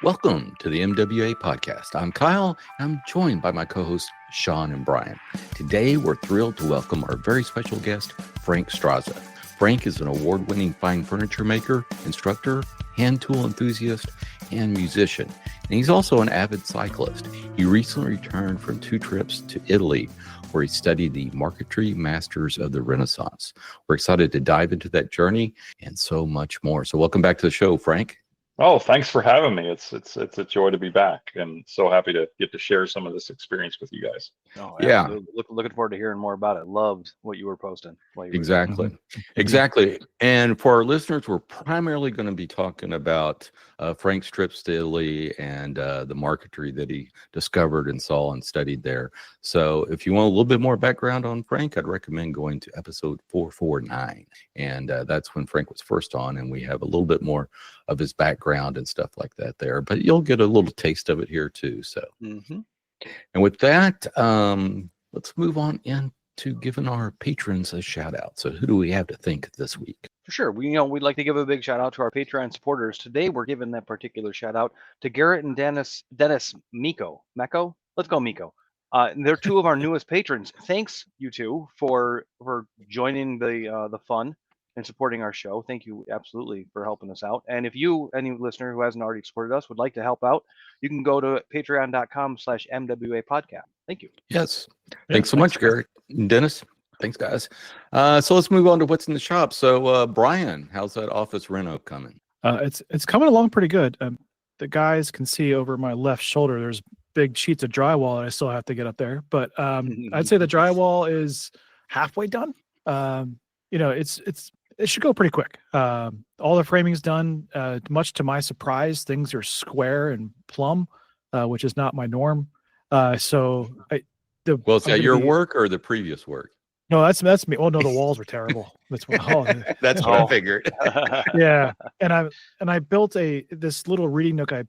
Welcome to the MWA podcast. I'm Kyle, and I'm joined by my co-hosts, Sean and Brian. Today, we're thrilled to welcome our very special guest, Frank Strazza. Frank is an award-winning fine furniture maker, instructor, hand tool enthusiast, and musician. And he's also an avid cyclist. He recently returned from 2 trips to Italy, where he studied the marquetry masters of the Renaissance. We're excited to dive into that journey and so much more. So welcome back to the show, Frank. Oh, thanks for having me. It's a joy to be back, and so happy to get to share some of this experience with you guys. Oh, yeah. Looking forward to hearing more about it. Loved what you were posting. Exactly. Exactly. And for our listeners, we're primarily going to be talking about Frank's trips to Italy and the marquetry that he discovered and saw and studied there. So if you want a little bit more background on Frank, I'd recommend going to episode 449. And that's when Frank was first on, and we have a little bit more of his background and stuff like that there. But you'll get a little taste of it here too. So, and with that, let's move on into giving our patrons a shout out. So who do we have to thank this week? For sure. We'd like to give a big shout out to our Patreon supporters. Today, we're giving that particular shout out to Garrett and Dennis Meko. Let's go, Meko. They're 2 of our newest patrons. Thanks, you 2, for joining the fun and supporting our show. Thank you absolutely for helping us out. And if you, any listener who hasn't already supported us, would like to help out, you can go to patreon.com/MWA podcast. Thank you. Yes. Thanks so much, Garrett and Dennis. Thanks, guys. So let's move on to what's in the shop. So Brian, how's that office reno coming? It's coming along pretty good. The guys can see over my left shoulder, there's big sheets of drywall that I still have to get up there. But I'd say the drywall is halfway done. It should go pretty quick. All the framing's done. Much to my surprise, things are square and plumb, which is not my norm. Is that your work or the previous work? No, that's me. Oh no, the walls were terrible. That's what I figured. Yeah, and I built this little reading nook. I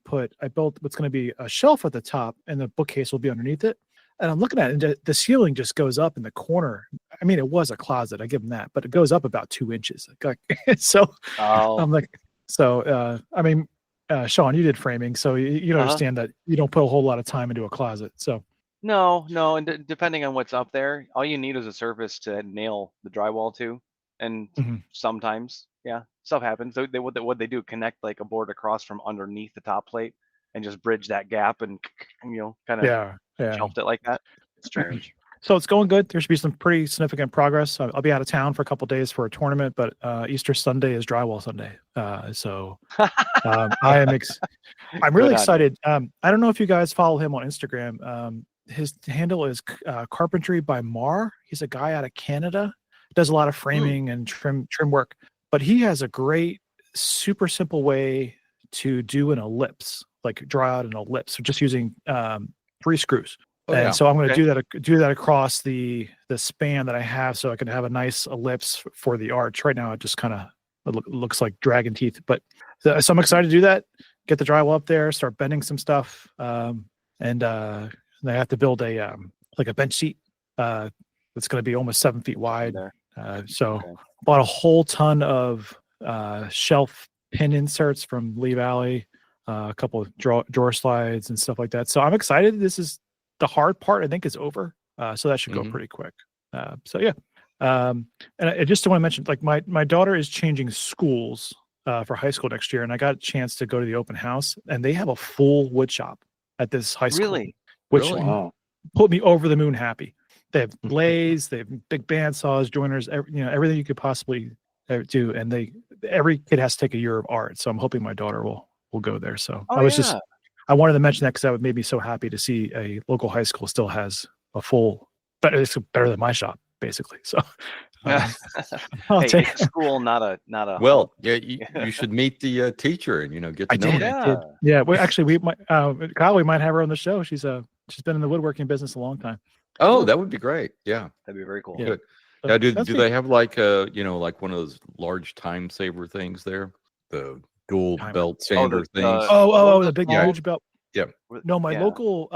built what's going to be a shelf at the top, and the bookcase will be underneath it. And I'm looking at it, and the ceiling just goes up in the corner. I mean, it was a closet, I give them that, but it goes up about 2 inches. I'm like, Sean, you did framing, so you understand that you don't put a whole lot of time into a closet. So No, and depending on what's up there, all you need is a surface to nail the drywall to, and sometimes, stuff happens. So what they do, connect like a board across from underneath the top plate and just bridge that gap and kind of shelved it like that. It's strange. So it's going good. There should be some pretty significant progress. I'll be out of town for a couple of days for a tournament, but Easter Sunday is drywall Sunday. I'm really excited. I don't know if you guys follow him on Instagram. His handle is Carpentry by Mar. He's a guy out of Canada. Does a lot of framing and trim work, but he has a great, super simple way to do an ellipse, like draw out an ellipse, so just using 3 screws. So I'm going to do that across the span that I have, so I can have a nice ellipse for the arch. Right now, it just kind of looks like dragon teeth. But so I'm excited to do that. Get the drywall up there, start bending some stuff, and I have to build a bench seat that's going to be almost 7 feet wide. Bought a whole ton of shelf pin inserts from Lee Valley, a couple of drawer slides and stuff like that. So I'm excited. This is the hard part, I think, is over. So that should go pretty quick. And I just want to mention, like my daughter is changing schools for high school next year, and I got a chance to go to the open house, and they have a full wood shop at this high school. Really? Which put me over the moon happy. They have lathes, they have big band saws, joiners, everything you could possibly do. And every kid has to take a year of art. So I'm hoping my daughter will go there. So I wanted to mention that because that made me so happy to see a local high school still has a full, but it's better than my shop, basically. So I'll take it's a school, not a. Well, you should meet the teacher and get to know her. Yeah. Well, actually, we might Kyle, we might have her on the show. She's been in the woodworking business a long time. Oh, that would be great. Yeah, that'd be very cool. Yeah. Good. Now, do they have like like one of those large time saver things there? The dual belt sander things. The big huge belt. Yeah. No, my local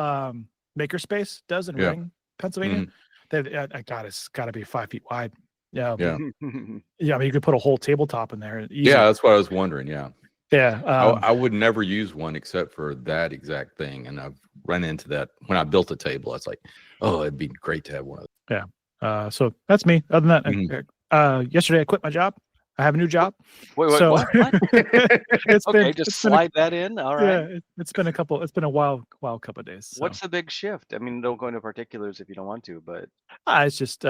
makerspace does in Ring, Pennsylvania. It's got to be 5 feet wide. Yeah. Yeah. I mean, you could put a whole tabletop in there. Easy. Yeah, that's what I was wondering. Yeah. Yeah. I would never use one except for that exact thing, and I've run into that when I built a table. It's like, oh, it'd be great to have one of those. So that's me. Other than that, Mhm. yesterday I quit my job. I have a new job. Wait, So what? it's Okay, been just it's been a, slide that in. All right. yeah, it's been a wild couple of days. So What's the big shift? I mean, don't go into particulars if you don't want to, but it's just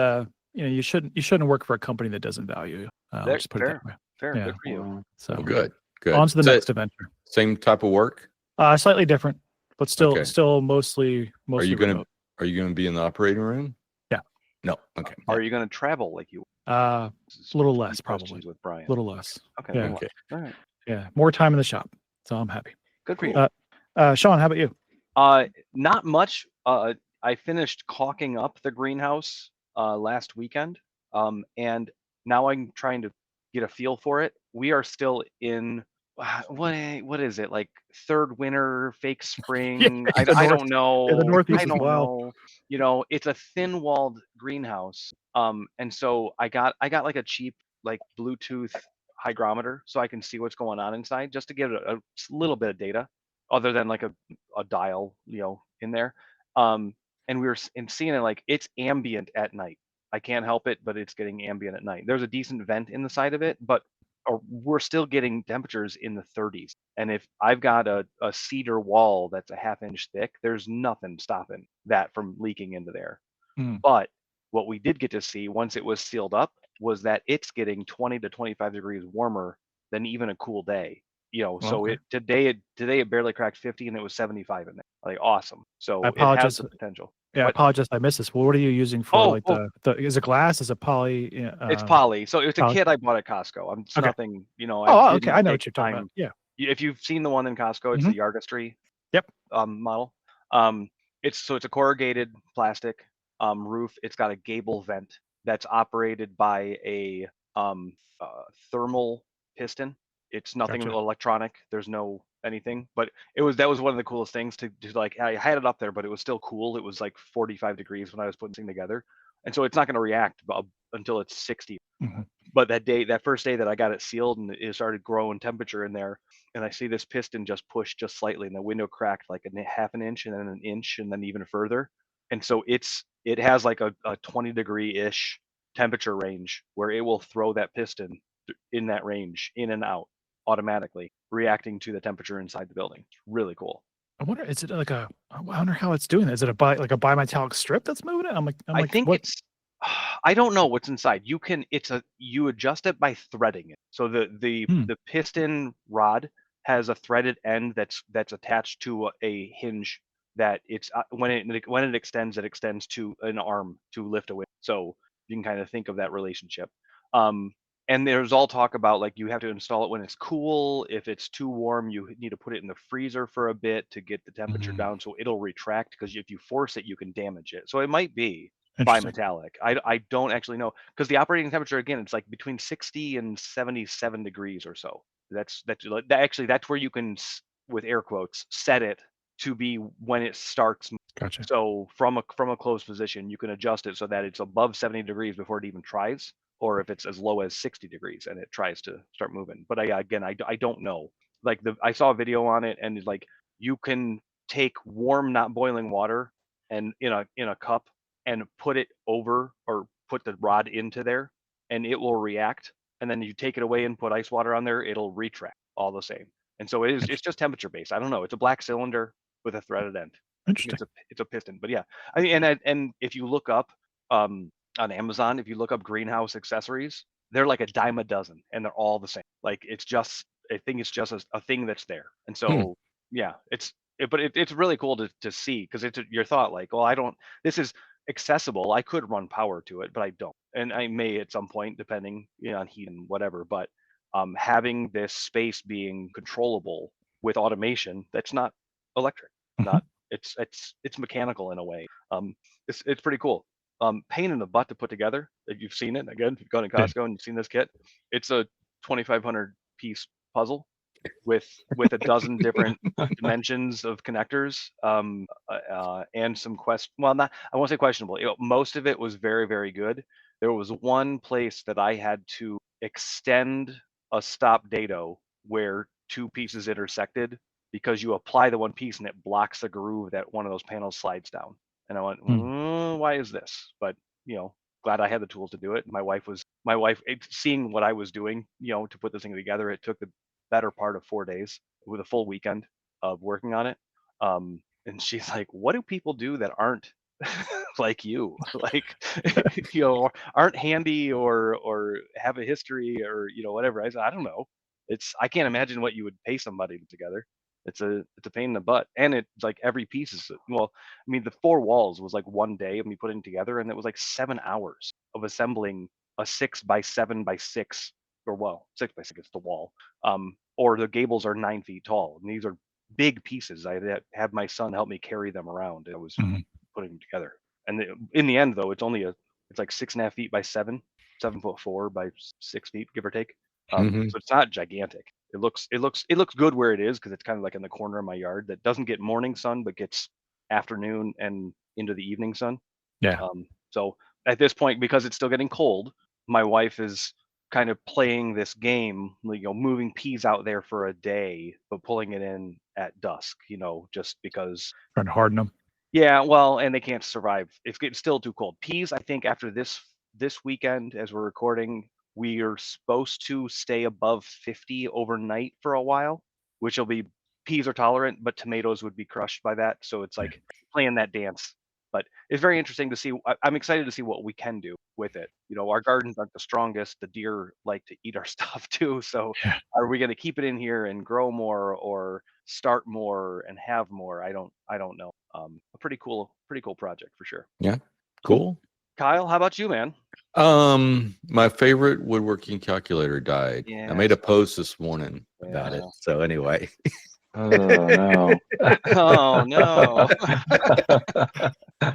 you shouldn't work for a company that doesn't value you. I'll just put it that way. fair. Yeah. Good for you. So Well, good. on to the So, next adventure. same type of work. Slightly different, but still Okay. still mostly Are you gonna remote. be in the operating room? Yeah. No. Okay. Are you going to travel like you? A little less, Questions probably. with Brian. A little less. Okay. Yeah. little Okay. less. All right. Yeah, more time in the shop. So I'm happy. Good for Cool. you. Sean, how about you? Not much. I finished caulking up the greenhouse last weekend, and now I'm trying to get a feel for it. We are still in what is it, like third winter, fake spring? I the don't North- know. the Northeast I is don't wild. know. You know, it's a thin-walled greenhouse, and so I got like a cheap like Bluetooth hygrometer so I can see what's going on inside, just to get a little bit of data, other than like a dial, in there. And we were seeing it, like it's ambient at night. I can't help it, but it's getting ambient at night. There's a decent vent in the side of it, but we're still getting temperatures in the 30s. And if I've got a cedar wall that's a half-inch thick, there's nothing stopping that from leaking into there. Hmm. But what we did get to see once it was sealed up was that it's getting 20 to 25 degrees warmer than even a cool day. So Okay. today it barely cracked 50 and it was 75 in there. Like awesome. So I it has apologize. the potential. Yeah, I What? apologize. I missed this. Well, what are you using for the is it glass? Is it poly? It's poly. So it's a poly. kit I bought at Costco. It's Okay. nothing, Okay. I know what you're talking about. Yeah. If you've seen the one in Costco, it's the Argostry Yep. model. It's a corrugated plastic roof. It's got a gable vent that's operated by a thermal piston. It's nothing Gotcha. electronic. There's no anything, but that was one of the coolest things to like. I had it up there, but it was still cool. It was like 45 degrees when I was putting this thing together, and so it's not going to react until it's 60. Mhm. But that first day that I got it sealed and it started growing temperature in there, and I see this piston just pushed just slightly, and the window cracked like half an inch, and then an inch, and then even further. And so it has like a 20-degree-ish temperature range where it will throw that piston in that range, in and out, automatically, reacting to the temperature inside the building. It's really cool. I wonder, is it like I wonder how it's doing that. Is it a bimetallic strip that's moving it? I think what? I don't know what's inside. You adjust it by threading it. So the piston rod has a threaded end that's attached to a hinge that it's when it extends, it extends to an arm to lift a window. So you can kind of think of that relationship. And there's all talk about like you have to install it when it's cool. If it's too warm, you need to put it in the freezer for a bit to get the temperature down so it'll retract, because if you force it, you can damage it. So it might be bimetallic. I don't actually know, because the operating temperature, again, it's like between 60 and 77 degrees or so. That's where you can, with air quotes, set it to be when it starts. Gotcha. So from a closed position, you can adjust it so that it's above 70 degrees before it even tries, or if it's as low as 60 degrees and it tries to start moving. But I don't know. Like I saw a video on it, and it's like you can take warm, not boiling water and in a cup and put it over, or put the rod into there, and it will react. And then you take it away and put ice water on there, it'll retract all the same. And so it's just temperature based. I don't know. It's a black cylinder with a threaded end. Interesting. It's a piston. But yeah, I mean, and if you look up on Amazon, if you look up greenhouse accessories, they're like a dime a dozen, and they're all the same. Like I think it's just a thing that's there. And so yeah, it's really cool to see, because it's your thought like, well, this is accessible. I could run power to it, but I don't, and I may at some point, depending on heat and whatever. But having this space being controllable with automation that's not electric, not it's mechanical in a way. It's pretty cool. Pain in the butt to put together. If you've seen it, again, if you've gone to Costco and you've seen this kit, it's a 2,500 piece puzzle with a dozen different dimensions of connectors, and some I won't say questionable. Most of it was very, very good. There was one place that I had to extend a stop dado where two pieces intersected because you apply the one piece and it blocks the groove that one of those panels slides down. And I went, why is this? But glad I had the tools to do it. My wife, seeing what I was doing, to put this thing together, it took the better part of 4 days with a full weekend of working on it. And she's like, what do people do that aren't like you, like, aren't handy or have a history or, whatever. I said, I don't know. I can't imagine what you would pay somebody together. It's a pain in the butt. And it's like every piece is, the 4 walls was like 1 day of me putting together. And it was like 7 hours of assembling a 6x7x6, or 6x6 is the wall. Or the gables are 9 feet tall. And these are big pieces. I had my son help me carry them around. I was putting them together. And in the end, though, it's like 6.5 feet by 7.4 by 6 feet, give or take. So it's not gigantic. It looks good where it is because it's kind of like in the corner of my yard that doesn't get morning sun but gets afternoon and into the evening sun. Yeah. So at this point, because it's still getting cold, my wife is kind of playing this game, moving peas out there for a day but pulling it in at dusk, just because Trying to harden them. Yeah, well, and they can't survive. It's getting still too cold. Peas, I think after this weekend, as we're recording, we are supposed to stay above 50 overnight for a while, which will be, peas are tolerant, but tomatoes would be crushed by that. So it's like playing that dance. But it's very interesting to see. I'm excited to see what we can do with it. Our gardens aren't the strongest. The deer like to eat our stuff too. So are we going to keep it in here and grow more, or start more and have more? I don't know. A pretty cool project for sure. Yeah, cool. Kyle, how about you, man? My favorite woodworking calculator died. Yeah, I made a post this morning about it. So anyway. Oh no. Oh no.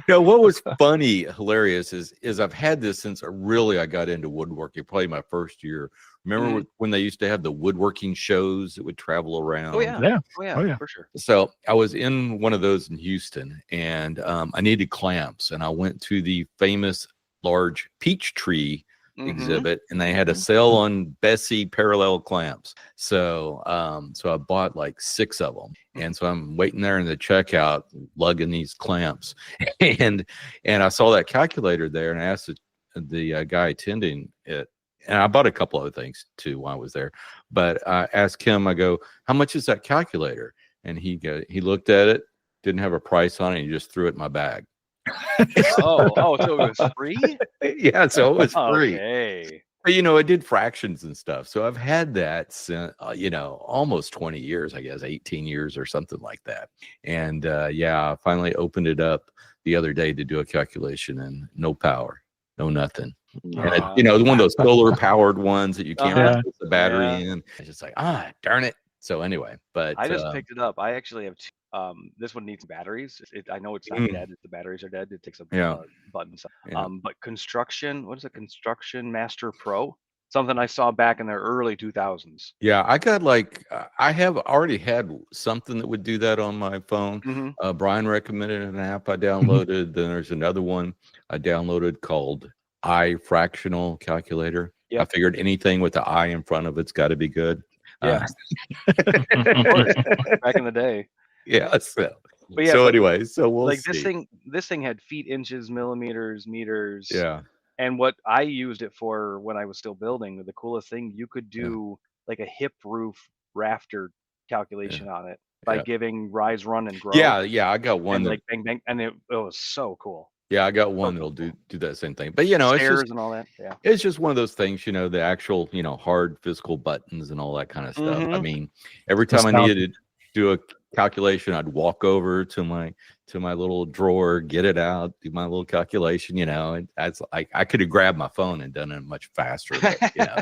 What was funny, hilarious is I've had this since I got into woodworking, probably my first year. Remember when they used to have the woodworking shows that would travel around? Oh yeah. Yeah. Oh yeah. Oh, yeah. For sure. So I was in one of those in Houston, and I needed clamps, and I went to the famous large peach tree exhibit, and they had a sale on Bessie parallel clamps. So I bought like 6 of them, and so I'm waiting there in the checkout lugging these clamps, and I saw that calculator there, and I asked the guy attending it, and I bought a couple other things too while I was there, but I asked him, I go, how much is that calculator? And he looked at it, didn't have a price on it, he just threw it in my bag. So it was free? Yeah, so it was free. Okay. But it did fractions and stuff. So I've had that since almost 20 years, I guess 18 years or something like that. And I finally opened it up the other day to do a calculation, and no power, no nothing. And one of those solar powered ones that you can't put the battery in. It's just like, darn it. So anyway, but I just picked it up. I actually have 2. This one needs batteries. I know it's not dead. The batteries are dead. It takes a button. But Construction, what is it? Construction Master Pro? Something I saw back in the early 2000s. Yeah, I got I have already had something that would do that on my phone. Brian recommended an app I downloaded. Then there's another one I downloaded called Fractional Calculator. I figured anything with the I in front of it's got to be good. Yeah. Of course. Back in the day. Yeah. So anyway, so we'll see. This thing had feet, inches, millimeters, meters. Yeah. And what I used it for when I was still building, the coolest thing, you could do like a hip roof rafter calculation on it by giving rise, run, and grow. Yeah. I got one. And like bang, bang. And it was so cool. Yeah, I got one that'll do that same thing. But Stairs it's just and all that. Yeah. It's just one of those things, the actual, hard physical buttons and all that kind of stuff. I mean, every time I needed to do a calculation, I'd walk over to my little drawer, get it out, do my little calculation, and that's like I could have grabbed my phone and done it much faster. But,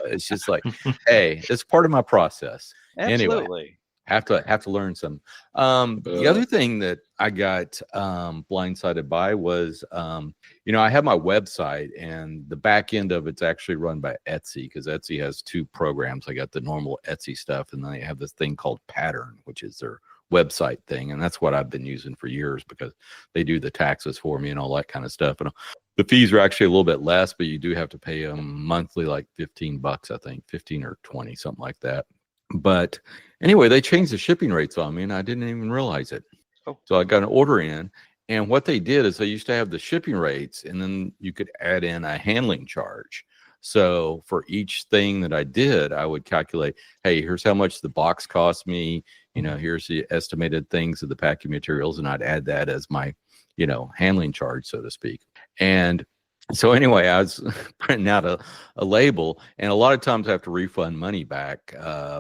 it's just like, hey, it's part of my process. Absolutely. Anyway, have to learn some. The other thing that I got blindsided by was, I have my website, and the back end of it's actually run by Etsy, because Etsy has 2 programs. I got the normal Etsy stuff, and then they have this thing called Pattern, which is their website thing, and that's what I've been using for years because they do the taxes for me and all that kind of stuff. And the fees are actually a little bit less, but you do have to pay them monthly, like $15, I think 15 or 20, something like that. But anyway, they changed the shipping rates on me and I didn't even realize it. Oh. So I got an order in, and what they did is they used to have the shipping rates and then you could add in a handling charge. So for each thing that I did, I would calculate, hey, here's how much the box cost me, here's the estimated things of the packing materials, and I'd add that as my, handling charge, so to speak. And so anyway, I was printing out a label, and a lot of times I have to refund money back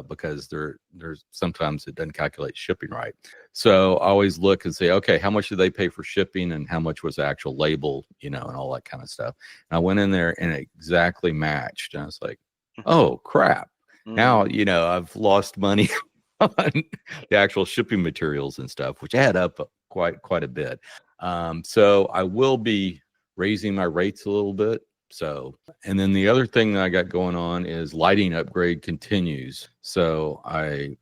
because there's sometimes it doesn't calculate shipping right. So I always look and say, okay, how much did they pay for shipping and how much was the actual label, and all that kind of stuff. And I went in there and it exactly matched. And I was like, oh, crap. Now, I've lost money on the actual shipping materials and stuff, which add up quite a bit. So I will be raising my rates a little bit. So, and then the other thing that I got going on is lighting upgrade continues. So I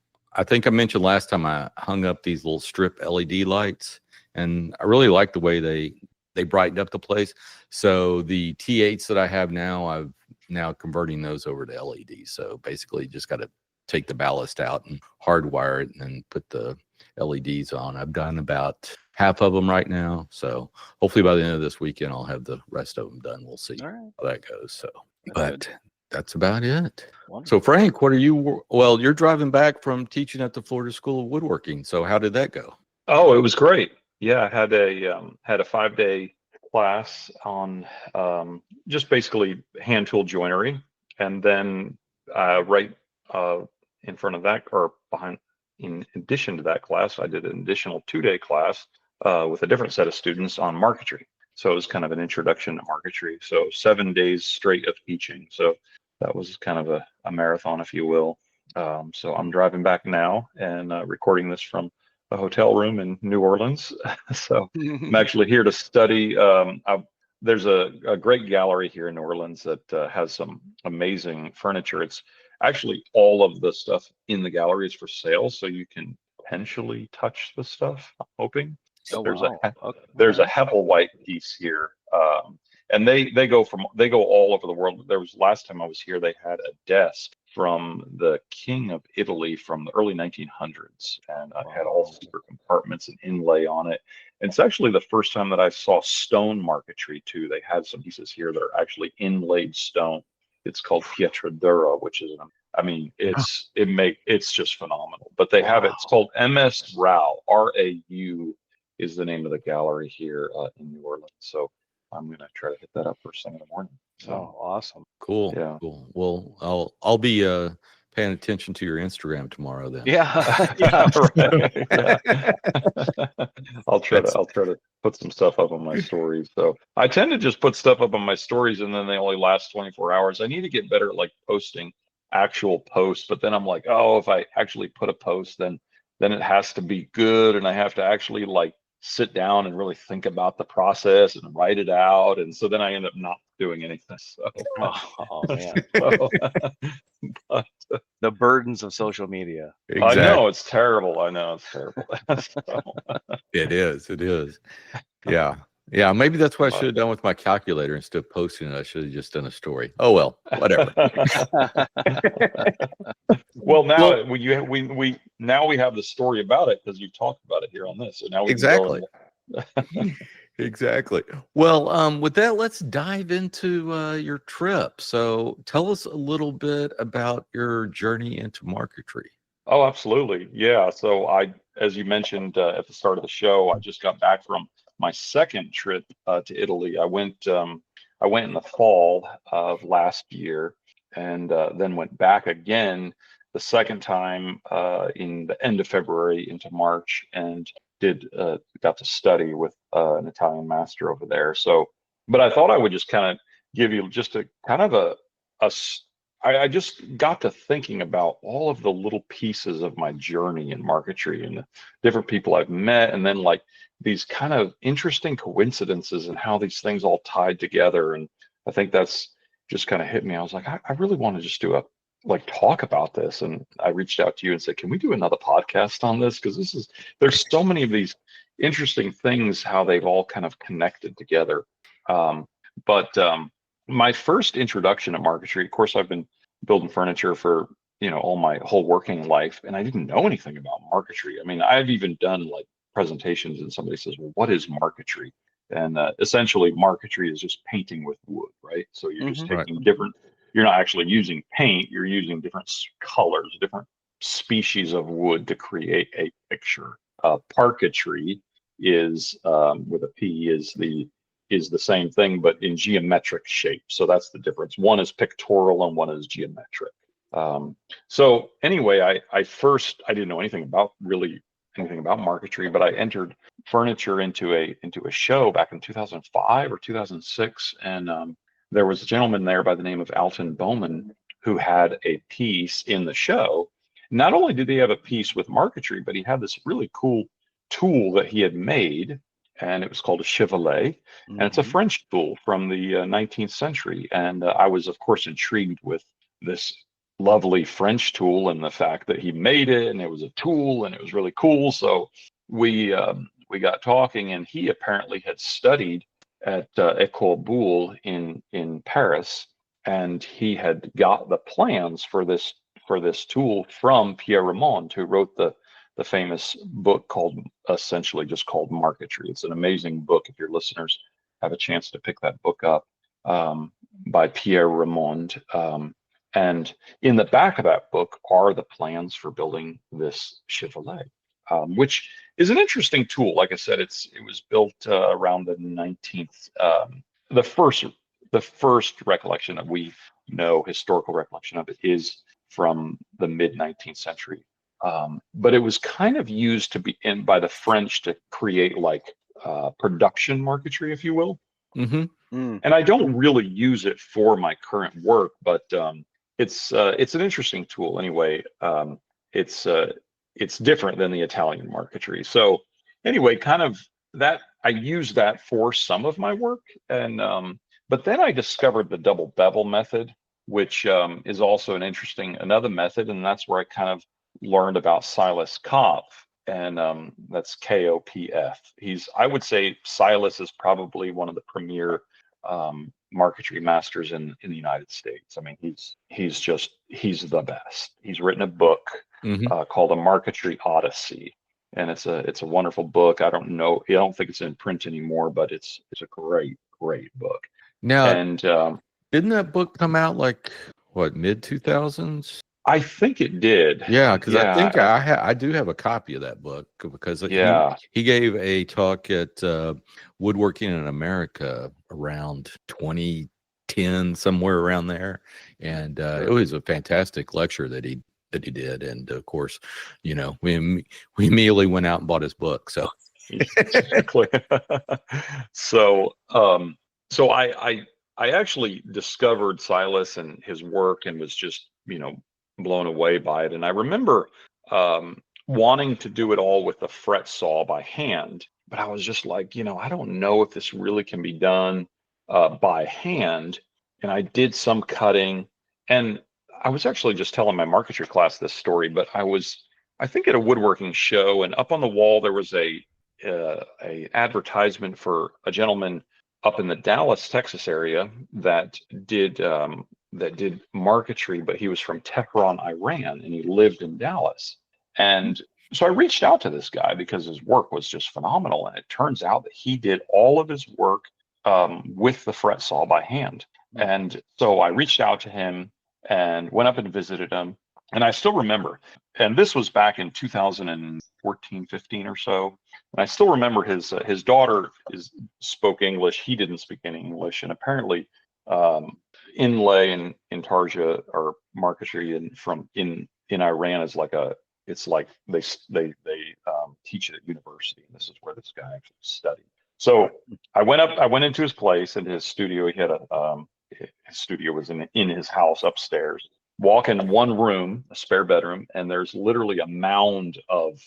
think I mentioned last time I hung up these little strip LED lights, and I really like the way they brightened up the place. So the T8s that I have now, I'm now converting those over to LEDs. So basically just got to take the ballast out and hardwire it and then put the LEDs on. I've done about half of them right now. So hopefully by the end of this weekend, I'll have the rest of them done. We'll see how that goes. So, that's about it. Wonderful. So Frank, you're driving back from teaching at the Florida School of Woodworking. So how did that go? Oh, it was great. Yeah, I had a 5-day class on just basically hand tool joinery, and then right in front of that, or behind, in addition to that class, I did an additional 2-day class with a different set of students on marquetry. So it was kind of an introduction to marquetry. So 7 days straight of teaching. So that was kind of a marathon, if you will. So I'm driving back now and recording this from a hotel room in New Orleans. So I'm actually here to study. There's a great gallery here in New Orleans that has some amazing furniture. It's actually all of the stuff in the gallery is for sale, so you can potentially touch the stuff, I'm hoping. Oh, there's wow. there's a Hepplewhite piece here, and they go all over the world. There was, last time I was here, they had a desk from the King of Italy from the early 1900s, and I had all secret compartments and inlay on it. And it's actually the first time that I saw stone marquetry too. They had some pieces here that are actually inlaid stone. It's called pietra dura, which is, it's just phenomenal. But they have it. It's called MS Rau. RAU is the name of the gallery here in New Orleans. So I'm gonna try to hit that up first thing in the morning. So awesome. Cool. Yeah. Cool. Well, I'll be paying attention to your Instagram tomorrow then. Yeah. I'll try to put some stuff up on my stories. So I tend to just put stuff up on my stories and then they only last 24 hours. I need to get better at like posting actual posts, but then I'm like, oh, if I actually put a post, then it has to be good, and I have to actually like sit down and really think about the process and write it out, and so then I end up not doing anything. So, Oh man. But, The burdens of social media. Exactly. I know it's terrible. So, It is. Yeah. Maybe that's what I should have done with my calculator. Instead of posting it, I should have just done a story. Oh well, whatever. Well, now we now we have the story about it because you talked about it here on this. So now we Exactly. Exactly. Well, with that, let's dive into your trip. So tell us a little bit about your journey into marquetry. Oh, absolutely. Yeah. So as you mentioned at the start of the show, I just got back from my second trip to Italy. I went in the fall of last year, and then went back again the second time in the end of February into March, and got to study with an Italian master over there. So, but I thought I would just kind of give you just a kind of I just got to thinking about all of the little pieces of my journey in marquetry and the different people I've met, and then like these kind of interesting coincidences and how these things all tied together. And I think that's just kind of hit me. I was like, I really want to just talk about this. And I reached out to you and said, can we do another podcast on this? Because there's so many of these interesting things, how they've all kind of connected together. But my first introduction to marquetry, of course, I've been building furniture for all my whole working life, and I didn't know anything about marquetry. I mean, I've even done like presentations, and somebody says, "Well, what is marquetry?" And essentially, marquetry is just painting with wood, right? So you're just Mhm. taking different. You're not actually using paint. You're using different colors, different species of wood to create a picture. Parquetry is with a P is the same thing, but in geometric shape. So that's the difference. One is pictorial and one is geometric. So anyway, I didn't know anything about marquetry, but I entered furniture into a show back in 2005 or 2006, and there was a gentleman there by the name of Alton Bowman who had a piece in the show. Not only did he have a piece with marquetry, but he had this really cool tool that he had made, and it was called a chevalet, and it's a Mhm. French tool from the 19th century. And I was, of course, intrigued with this lovely French tool and the fact that he made it, and it was a tool, and it was really cool. So we got talking, and he apparently had studied at École Boulle in Paris, and he had got the plans for this tool from Pierre Ramond, who wrote the famous book essentially just called Marquetry. It's an amazing book. If your listeners have a chance to pick that book up, by Pierre Ramond. And in the back of that book are the plans for building this chevalet, which is an interesting tool. Like I said, it was built around the 19th. The first recollection that we know, historical recollection of it, is from the mid 19th century. But it was kind of used by the French to create like production marquetry, if you will. Mm-hmm. Mm. And I don't really use it for my current work, but it's an interesting tool anyway. It's different than the Italian marquetry. So anyway, kind of that I use that for some of my work, and but then I discovered the double bevel method, which is also another method, and that's where I kind of learned about Silas Kopf, and that's Kopf. I would say Silas is probably one of the premier marquetry masters in the United States. I mean, he's the best. He's written a book Mm-hmm. called A Marquetry Odyssey, and it's a wonderful book. I don't think it's in print anymore, but it's a great book. Now, And didn't that book come out like what, mid 2000s? I think it did. Yeah, because I think Yeah, I do have a copy of that book, because yeah. he gave a talk at Woodworking in America around 2010, somewhere around there, and it was a fantastic lecture that he did. And of course, we immediately went out and bought his book. So Exactly. So I actually discovered Silas and his work and was just blown away by it. And I remember wanting to do it all with a fret saw by hand, but I was just like, I don't know if this really can be done by hand. And I did some cutting, and I was actually just telling my marquetry class this story, but I think at a woodworking show, and up on the wall there was a advertisement for a gentleman up in the Dallas, Texas area that did marquetry, but he was from Tehran, Iran, and he lived in Dallas. And so I reached out to this guy because his work was just phenomenal, and it turns out that he did all of his work with the fret saw by hand. And so I reached out to him and went up and visited him. And I still remember, and this was back in 2014, 15 or so. And I still remember his daughter spoke English. He didn't speak any English. And apparently inlay and intarsia or marquetry in Iran is it's like they teach it at university. And this is where this guy actually studied. So I went into his place, and his studio. He had his studio was in his house upstairs. Walk in one room, a spare bedroom, and there's literally a mound of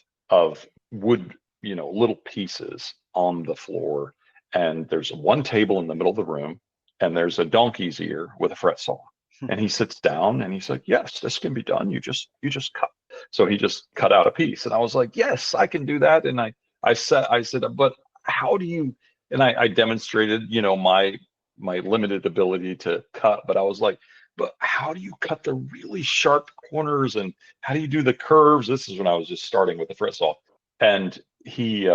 wood, little pieces on the floor. And there's one table in the middle of the room, and there's a donkey's ear with a fret saw. And he sits down and he's like, "Yes, this can be done. You just cut." So he just cut out a piece, and I was like, "Yes, I can do that." And I said, "But how do you?" And I demonstrated, my limited ability to cut, but I was like, but how do you cut the really sharp corners and how do you do the curves? This is when I was just starting with the fret saw. And he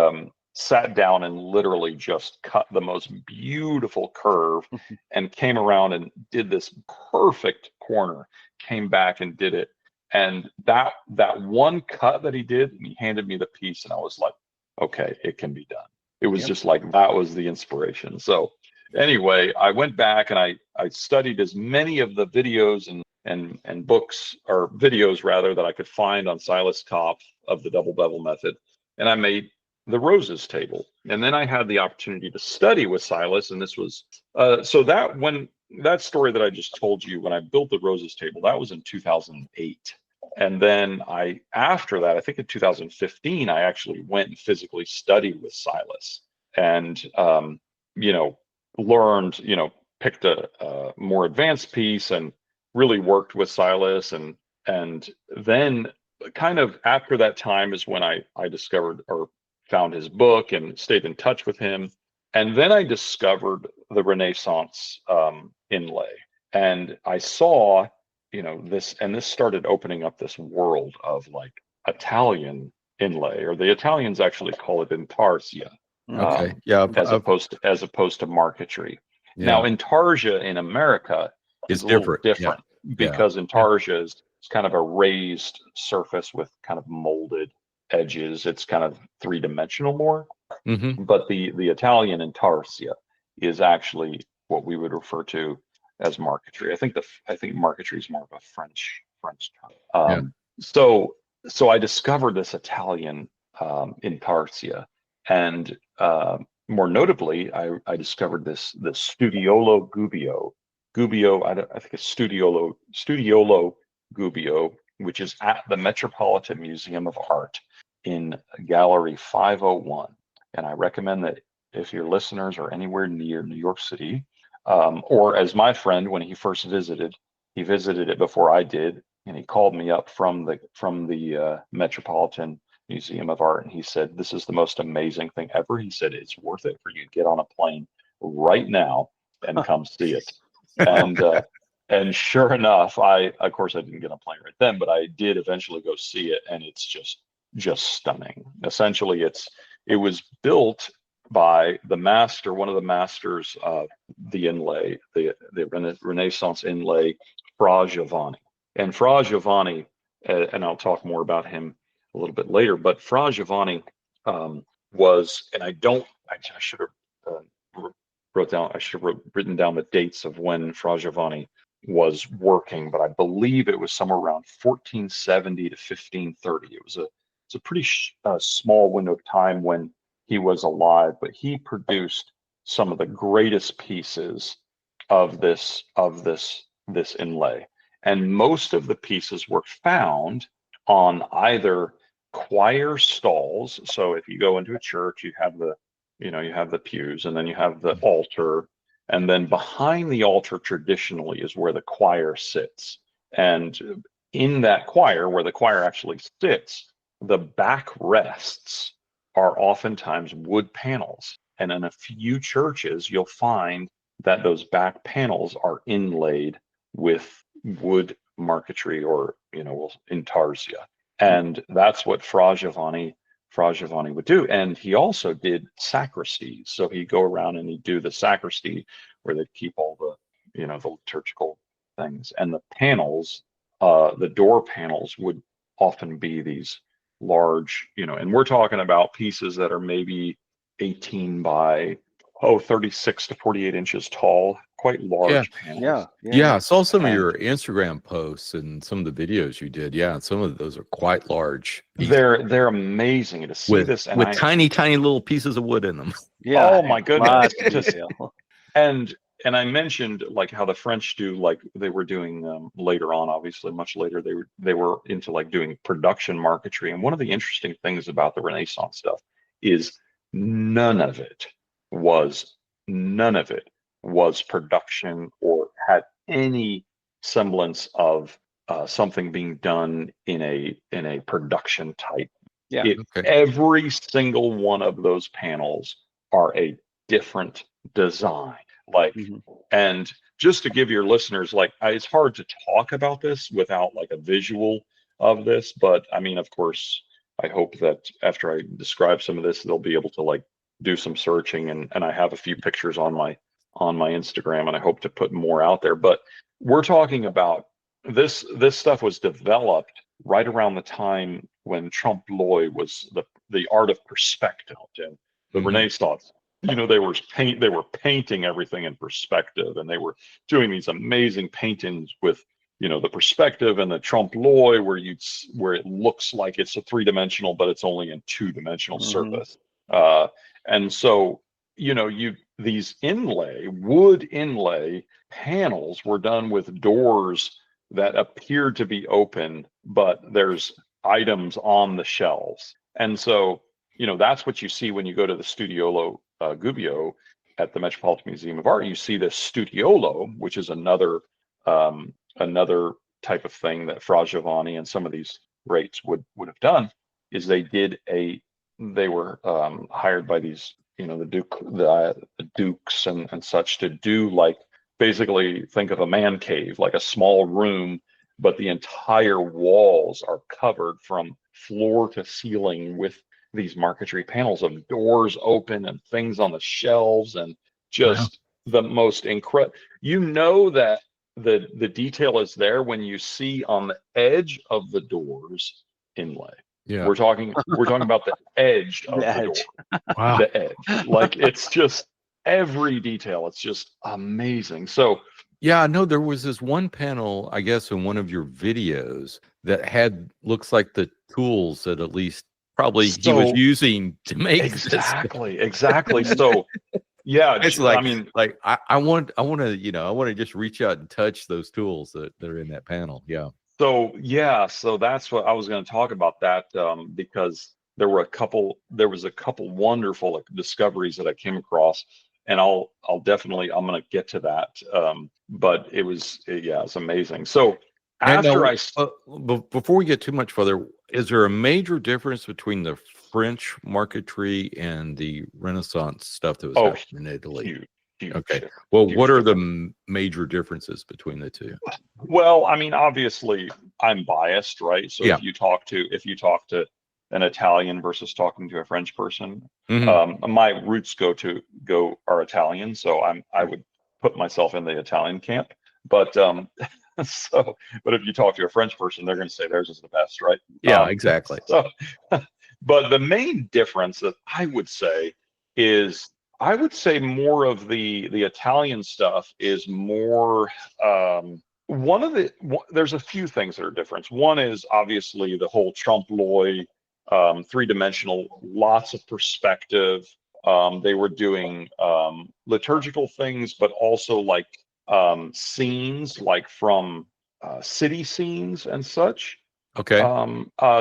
sat down and literally just cut the most beautiful curve and came around and did this perfect corner, came back and did it. And that one cut that he did, and he handed me the piece, and I was like, okay, it can be done. It was just like, that was the inspiration. So anyway, I went back and I studied as many of the videos and books, or videos rather, that I could find on Silas Kopf of the double bevel method. And I made the roses table. And then I had the opportunity to study with Silas. And this was, so that story that I just told you, when I built the roses table, that was in 2008. And then after that, I think in 2015, I actually went and physically studied with Silas and, learned, picked a more advanced piece and really worked with Silas. And then kind of after that time is when I discovered or found his book and stayed in touch with him. And then I discovered the Renaissance inlay. And I saw, this started opening up this world of like Italian inlay, or the Italians actually call it intarsia. Okay. Yeah. As opposed to marquetry. Yeah. Now, intarsia in America is a little different because intarsia is kind of a raised surface with kind of molded edges. It's kind of three-dimensional more. Mm-hmm. But the Italian intarsia is actually what we would refer to as marquetry. I think marquetry is more of a French term. So I discovered this Italian intarsia. And more notably, I discovered this Studiolo Gubbio. I think it's Studiolo Gubbio, which is at the Metropolitan Museum of Art in Gallery 501. And I recommend that if your listeners are anywhere near New York City, or as my friend, when he first visited, he visited it before I did, and he called me up from the Metropolitan Museum of Art, and he said, "This is the most amazing thing ever." He said, "It's worth it for you to get on a plane right now and come see it." And sure enough, of course I didn't get on a plane right then, but I did eventually go see it, and it's just stunning. Essentially, it was built by one of the masters of the inlay, the Renaissance inlay, Fra Giovanni. And Fra Giovanni, and I'll talk more about him a little bit later, but Fra Giovanni was, and I should have written down the dates of when Fra Giovanni was working, but I believe it was somewhere around 1470 to 1530. It's a pretty small window of time when he was alive, but he produced some of the greatest pieces of this inlay. And most of the pieces were found on either choir stalls. So if you go into a church, you have the pews, and then you have the altar, and then behind the altar traditionally is where the choir sits. And in that choir, where the choir actually sits, the back rests are oftentimes wood panels. And in a few churches, you'll find that those back panels are inlaid with wood marquetry, or intarsia. And that's what Fra Giovanni would do. And he also did sacristies. So he'd go around and he'd do the sacristy where they'd keep all the the liturgical things. And the panels, the door panels, would often be these large, and we're talking about pieces that are maybe 18 by 36 to 48 inches tall, quite large panels. Yeah, I saw some of your Instagram posts and some of the videos you did. Yeah, some of those are quite large pieces. They're amazing to see this, and with tiny little pieces of wood in them. Yeah. Oh my goodness. And I mentioned like how the French do, like they were doing later on, obviously much later, they were into like doing production marquetry. And one of the interesting things about the Renaissance stuff is none of it was production or had any semblance of something being done in a production type. Every single one of those panels are a different design. And just to give your listeners, like, it's hard to talk about this without like a visual of this, but I mean, of course, I hope that after I describe some of this, they'll be able to like do some searching, and I have a few pictures on my Instagram, and I hope to put more out there. But we're talking about this stuff was developed right around the time when trompe l'oeil was the art of perspective and the Renaissance. You know, they were painting everything in perspective, and they were doing these amazing paintings with, you know, the perspective and the trompe l'oeil where it looks like it's a three-dimensional, but it's only in two-dimensional surface. And so, you know, these wood inlay panels were done with doors that appeared to be open, but there's items on the shelves. And so, you know, that's what you see when you go to the Studiolo Gubbio at the Metropolitan Museum of Art. You see this Studiolo, which is another type of thing that Fra Giovanni and some of these greats would have done, is they were hired by these, you know, the dukes and such to do, like, basically think of a man cave, like a small room, but the entire walls are covered from floor to ceiling with these marquetry panels of doors open and things on the shelves, and just the most incredible. You know that the detail is there when you see on the edge of the doors inlay. Yeah. We're talking about the edge of the door. Wow. The edge. Like, it's just every detail. It's just amazing. So yeah, I know there was this one panel, I guess, in one of your videos that looks like the tools that at least probably he was using to make exactly. So yeah, it's like, I mean, like I want to just reach out and touch those tools that are in that panel. Yeah. So that's what I was going to talk about, that because there was a couple wonderful discoveries that I came across, and I'm going to get to that. But it's amazing. So before we get too much further, is there a major difference between the French marquetry and the Renaissance stuff that was happening in Italy? Huge. Okay. Well, what are the major differences between the two? Well, I mean, obviously, I'm biased, right? So if you talk to an Italian versus talking to a French person, my roots are Italian, so I would put myself in the Italian camp. But but if you talk to a French person, they're going to say theirs is the best, right? Yeah, exactly. So, but the main difference that I would say is, more of the Italian stuff is more, there's a few things that are different. One is obviously the whole trompe l'oeil, three-dimensional, lots of perspective. They were doing liturgical things, but also like scenes, like from city scenes and such. Okay.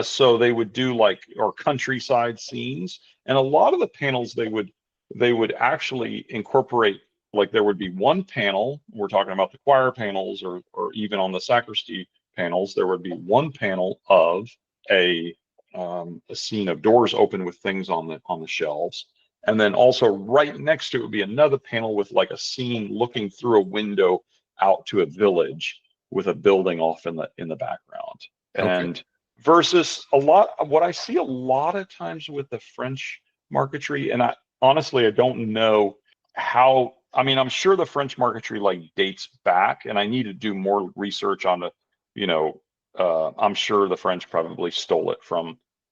So they would do or countryside scenes, and a lot of the panels they would actually incorporate, like, there would be one panel, we're talking about the choir panels, or even on the sacristy panels, there would be one panel of a scene of doors open with things on the shelves. And then also right next to it would be another panel with like a scene looking through a window out to a village with a building off in the background. And versus what I see a lot of times with the French marquetry, and honestly, I don't know how. I mean, I'm sure the French marquetry like dates back, and I need to do more research on I'm sure the French probably stole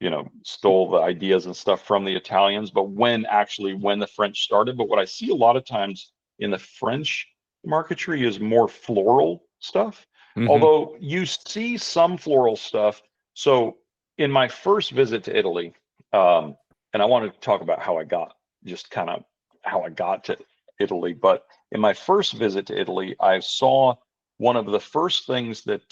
the ideas and stuff from the Italians, but when the French started. But what I see a lot of times in the French marquetry is more floral stuff, although you see some floral stuff. So in my first visit to Italy, and I wanted to talk about how I got to Italy, but in my first visit to Italy, I saw one of the first things that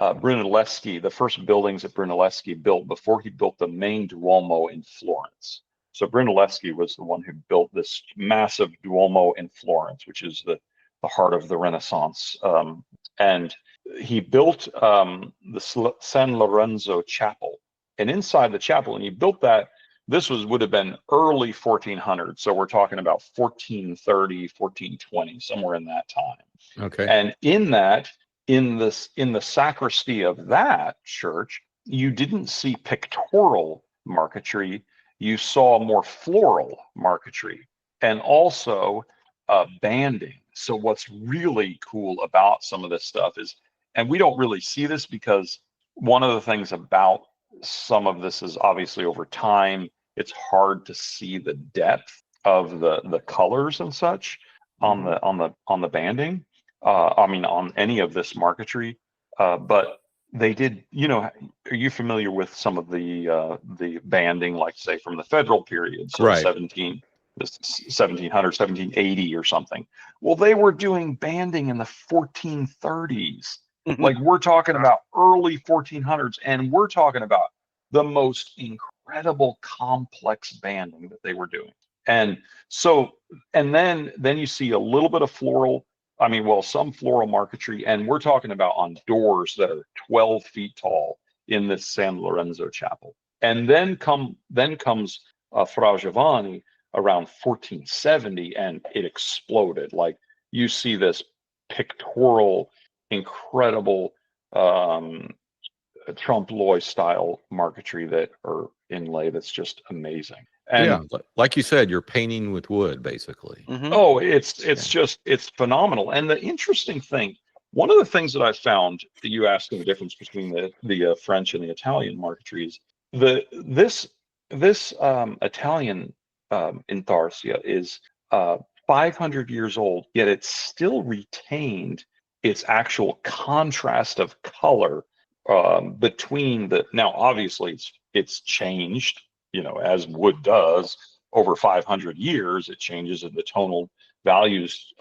Brunelleschi, the first buildings that Brunelleschi built before he built the main Duomo in Florence. So Brunelleschi was the one who built this massive Duomo in Florence, which is the heart of the Renaissance. And he built the San Lorenzo Chapel. And inside the chapel, and he built that would have been early 1400s. So we're talking about 1430, 1420, somewhere in that time. Okay. And in the sacristy of that church, you didn't see pictorial marquetry. You saw more floral marquetry, and also banding. So what's really cool about some of this stuff is, and we don't really see this because one of the things about some of this is obviously over time, it's hard to see the depth of the colors and such on the banding. I mean, on any of this marquetry, but they did. Are you familiar with some of the banding, like say from the federal period, so Right. 1700, 1780 or something? Well, they were doing banding in the 1430s. Like we're talking about early 1400s, and we're talking about the most incredible complex banding that they were doing. And so, and then you see a little bit of floral. I mean, well, some floral marquetry, and we're talking about on doors that are 12 feet tall in this San Lorenzo chapel. And then comes Fra Giovanni around 1470, and it exploded. Like you see this pictorial, incredible trompe l'oeil style marquetry that are inlay that's just amazing. And yeah, like you said, you're painting with wood, basically. oh, it's phenomenal. And the interesting thing, one of the things that I found, you asking the difference between the French and the Italian marquetry, is this Italian intarsia is 500 years old, yet it's still retained its actual contrast of color between the. Now, obviously, it's changed, as wood does over 500 years. It changes and the tonal values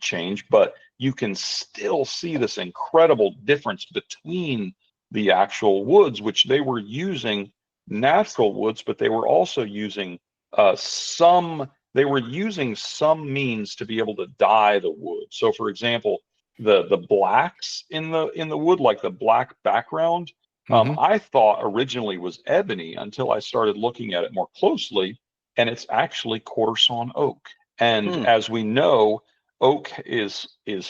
change, but you can still see this incredible difference between the actual woods, which they were using natural woods, but they were also using some means to be able to dye the wood. So, for example, the blacks in the wood, like the black background, I thought originally was ebony until I started looking at it more closely, and it's actually quarter sawn oak. And as we know, oak is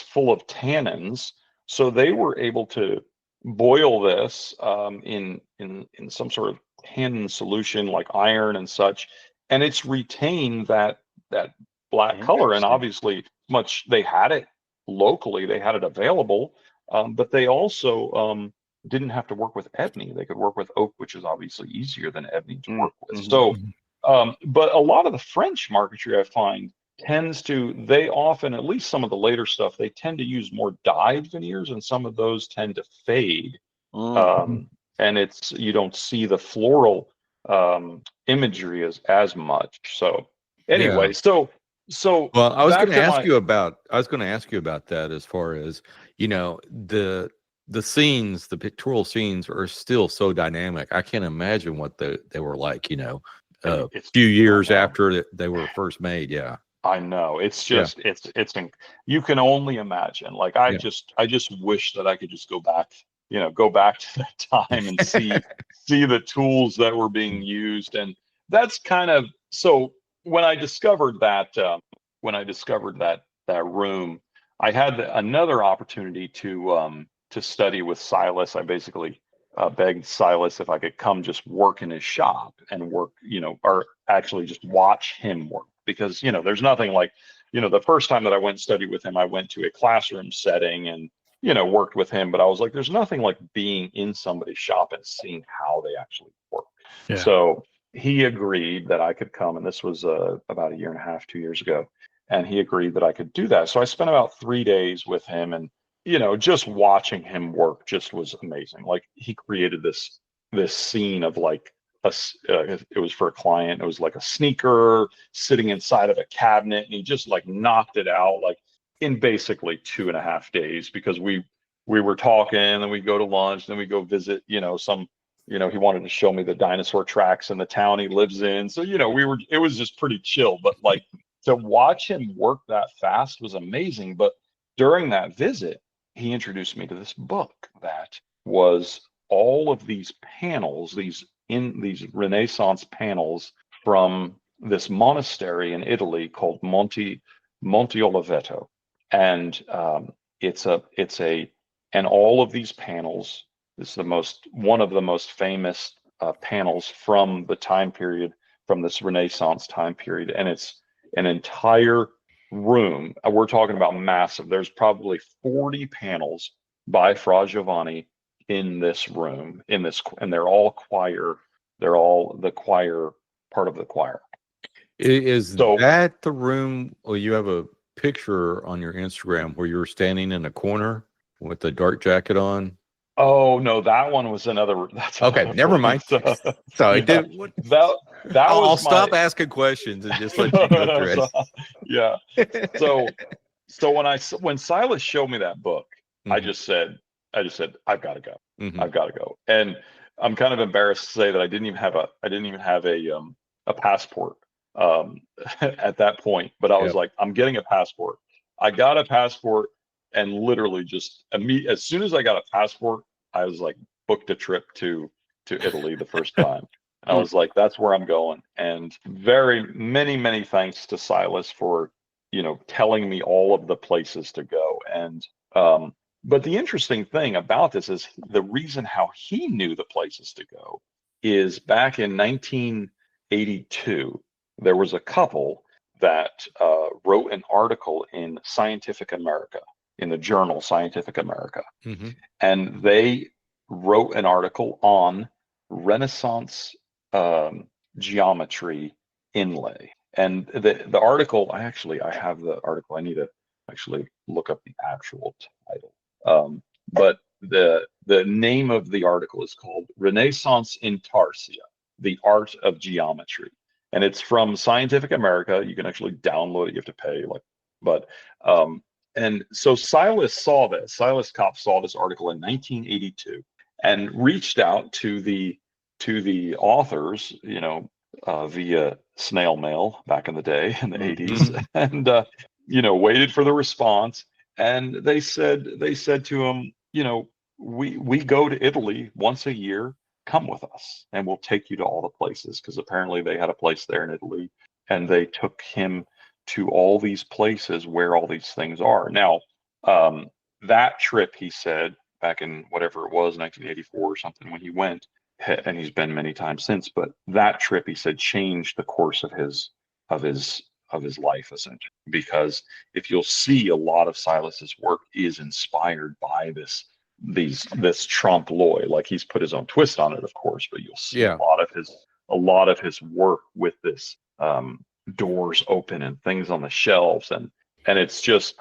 full of tannins, so they were able to boil this in some sort of tannin solution like iron and such, and it's retained that black color. And obviously, they had it locally, they had it available, but they also didn't have to work with ebony. They could work with oak, which is obviously easier than ebony to work with. So, but a lot of the French marquetry I find they often, at least some of the later stuff, they tend to use more dyed veneers, and some of those tend to fade. And you don't see the floral imagery as much. So anyway, Yeah. so well, I was back going to to ask you about that, as far as the scenes, the pictorial scenes are still so dynamic. I can't imagine what they were like, a few years after they were first made. Yeah. I know. It's just you can only imagine. Like I just wish that I could just go back to that time and see the tools that were being used. And that's kind of, so when I discovered that room, I had another opportunity to study with Silas. I basically begged Silas if I could come just work in his shop and work, or actually just watch him work. Because, there's nothing like, the first time that I went and studied with him, I went to a classroom setting and, worked with him. But I was like, there's nothing like being in somebody's shop and seeing how they actually work. Yeah. So he agreed that I could come. And this was about 1.5 years, 2 years ago. And he agreed that I could do that. So I spent about 3 days with him, and, just watching him work just was amazing. Like he created this scene of like, it was for a client. It was like a sneaker sitting inside of a cabinet, and he just like knocked it out like in basically 2.5 days, because we were talking, and then we go to lunch, then we go visit, he wanted to show me the dinosaur tracks in the town he lives in. So, it was just pretty chill, but like to watch him work that fast was amazing. But during that visit, he introduced me to this book that was all of these panels, these these Renaissance panels from this monastery in Italy called Monte Oliveto, and and all of these panels. This is one of the most famous panels from the time period, from this Renaissance time period, and it's an entire room. We're talking about massive. There's probably 40 panels by Fra Giovanni in this room, and they're all choir. They're all the choir, part of the choir. Is that the room? Well, you have a picture on your Instagram where you're standing in a corner with a dark jacket on. Oh no, that one was another. That's Okay, another never mind. So I yeah, did. I'll stop asking questions and just let you go through it. Yeah. So when Silas showed me that book, I just said, I've got to go. I've got to go. And I'm kind of embarrassed to say that I didn't even have a passport at that point. But I was like, I'm getting a passport. I got a passport, and literally just as soon as I got a passport, I was like, booked a trip to Italy the first time. I was like, that's where I'm going. And very many thanks to Silas for, telling me all of the places to go. And but the interesting thing about this is the reason how he knew the places to go is back in 1982, there was a couple that wrote an article in Scientific America, in the journal Scientific America. And they wrote an article on Renaissance geometry inlay. And the article, I have the article. I need to actually look up the actual title. But the name of the article is called Renaissance Intarsia, the Art of Geometry. And it's from Scientific America. You can actually download it. You have to pay, and so Silas Kopp saw this article in 1982 and reached out to the authors, via snail mail back in the day in the 80s, and waited for the response. And they said to him, we go to Italy once a year. Come with us, and we'll take you to all the places, because apparently they had a place there in Italy, and they took him to all these places where all these things are. Now, that trip, he said, back in whatever it was, 1984 or something, when he went, and he's been many times since, but that trip, he said, changed the course of his life, essentially, because if you'll see, a lot of Silas's work is inspired by this trompe l'oeil. Like, he's put his own twist on it, of course, but you'll see a lot of his work with this doors open and things on the shelves, and it's just,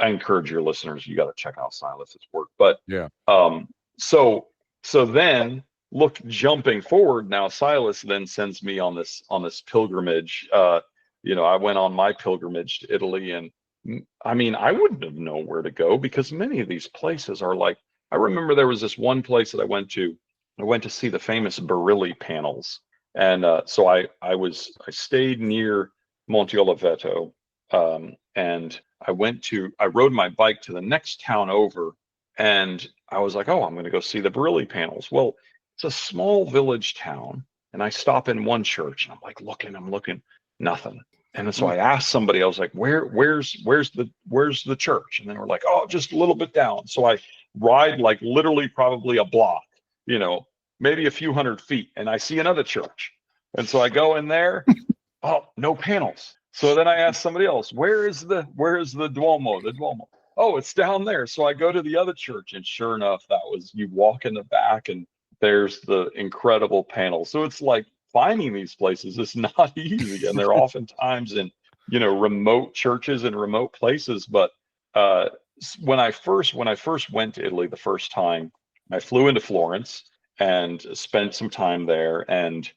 I encourage your listeners, you got to check out Silas's work. But so then jumping forward now, Silas then sends me on this pilgrimage. I went on my pilgrimage to Italy, and I mean, I wouldn't have known where to go, because many of these places are like, I remember there was this one place that I went to see the famous Barilli panels. And so I stayed near Monte Oliveto, and I rode my bike to the next town over, and I was like, oh, I'm going to go see the Barilli panels. Well, it's a small village town, and I stop in one church, and I'm like, I'm looking, nothing. And so I asked somebody, I was like, where's the church? And they were like, oh, just a little bit down. So I ride like literally probably a block, maybe a few hundred feet, and I see another church. And so I go in there, oh, no panels. So then I asked somebody else, where is the Duomo? The Duomo. Oh, it's down there. So I go to the other church, and sure enough, you walk in the back, and there's the incredible panels. So it's like, finding these places is not easy, and they're oftentimes in remote churches and remote places. But when I first went to Italy the first time, I flew into Florence and spent some time there, and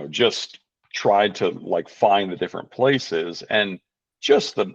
just tried to find the different places and just the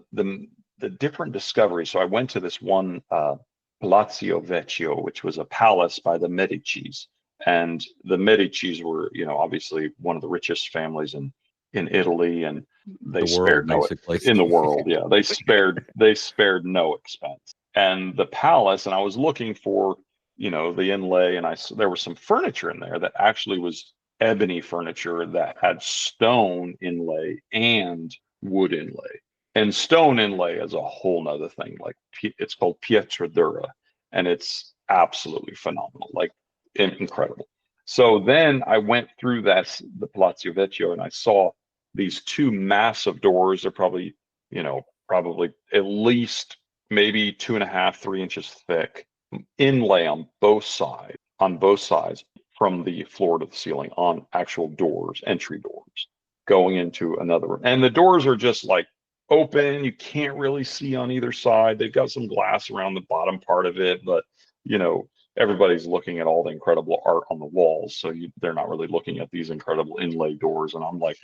different discoveries. So I went to this one Palazzo Vecchio, which was a palace by the Medicis. And the Medicis were, obviously one of the richest families in Italy, and they spared no in the world. Yeah, they spared no expense. And the palace, and I was looking for, the inlay, and there was some furniture in there that actually was ebony furniture that had stone inlay and wood inlay. And stone inlay is a whole nother thing. Like it's called pietra dura, and it's absolutely phenomenal, like incredible. So then I went through the Palazzo Vecchio, and I saw these two massive doors. They're probably at least maybe 2.5, 3 inches thick, inlay on both sides from the floor to the ceiling, on actual doors, entry doors going into another room. And the doors are just like open. You can't really see on either side. They've got some glass around the bottom part of it, but everybody's looking at all the incredible art on the walls, so they're not really looking at these incredible inlay doors. And I'm like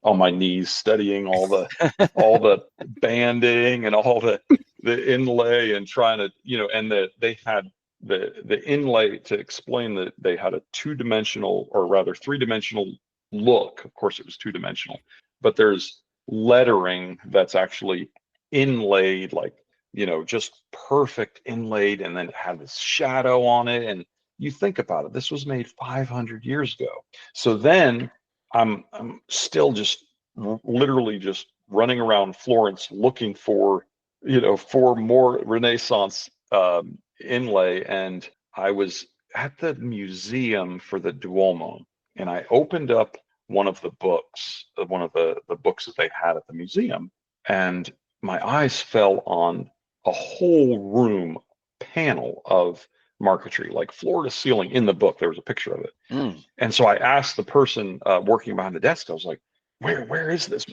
on my knees studying all the banding and all the inlay, and trying to and they had the inlay, to explain that they had a 2-dimensional, or rather 3-dimensional look. Of course it was 2-dimensional, but there's lettering that's actually inlaid, like just perfect inlaid, and then it had this shadow on it. And you think about it, this was made 500 years ago. So then I'm still just literally just running around Florence looking for more Renaissance inlay. And I was at the museum for the Duomo, and I opened up one of the books that they had at the museum, and my eyes fell on a whole room panel of marquetry, like floor to ceiling. In the book there was a picture of it. And so I asked the person working behind the desk, I was like, where is this?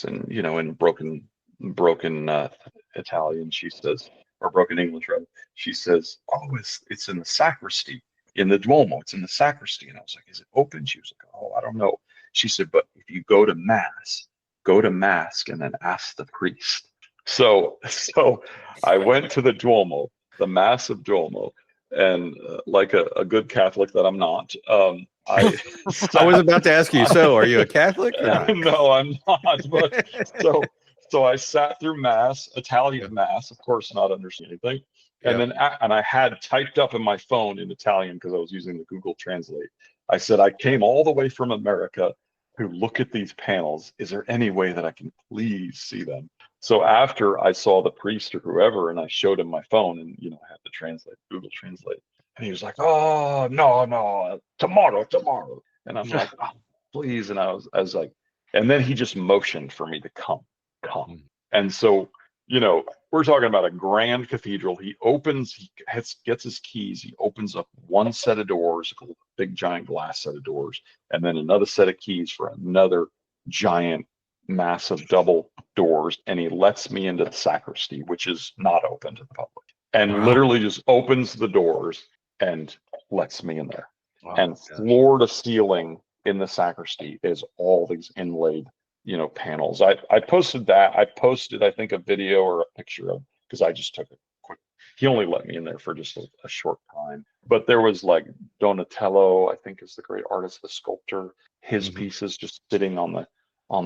And in broken Italian, she says, or broken English rather, she says, oh, it's in the sacristy, in the Duomo, it's in the sacristy. And I was like, is it open? She was like, oh, I don't know. She said, but if you go to mass and then ask the priest. So I went to the Duomo, the massive Duomo, and like a good Catholic that I'm not, I was about to ask you, so are you a Catholic? No, I'm not. But so I sat through mass, Italian mass, of course, not understanding anything. And then I had typed up in my phone in Italian, because I was using the Google Translate. I said, I came all the way from America to look at these panels. Is there any way that I can please see them? So after I saw the priest or whoever, and I showed him my phone, and I had to Google Translate, and he was like, "Oh, no, tomorrow." And I'm like, oh, please. And I was like, and then he just motioned for me to come. And so, we're talking about a grand cathedral. He gets his keys. He opens up one set of doors, a big giant glass set of doors, and then another set of keys for another giant, massive double doors. And he lets me into the sacristy, which is not open to the public, and literally just opens the doors and lets me in there. And floor to ceiling in the sacristy is all these inlaid panels. I posted that. I posted, I think, a video or a picture of, because I just took a quick, he only let me in there for just a short time. But there was like Donatello, I think is the great artist, the sculptor, his pieces just sitting on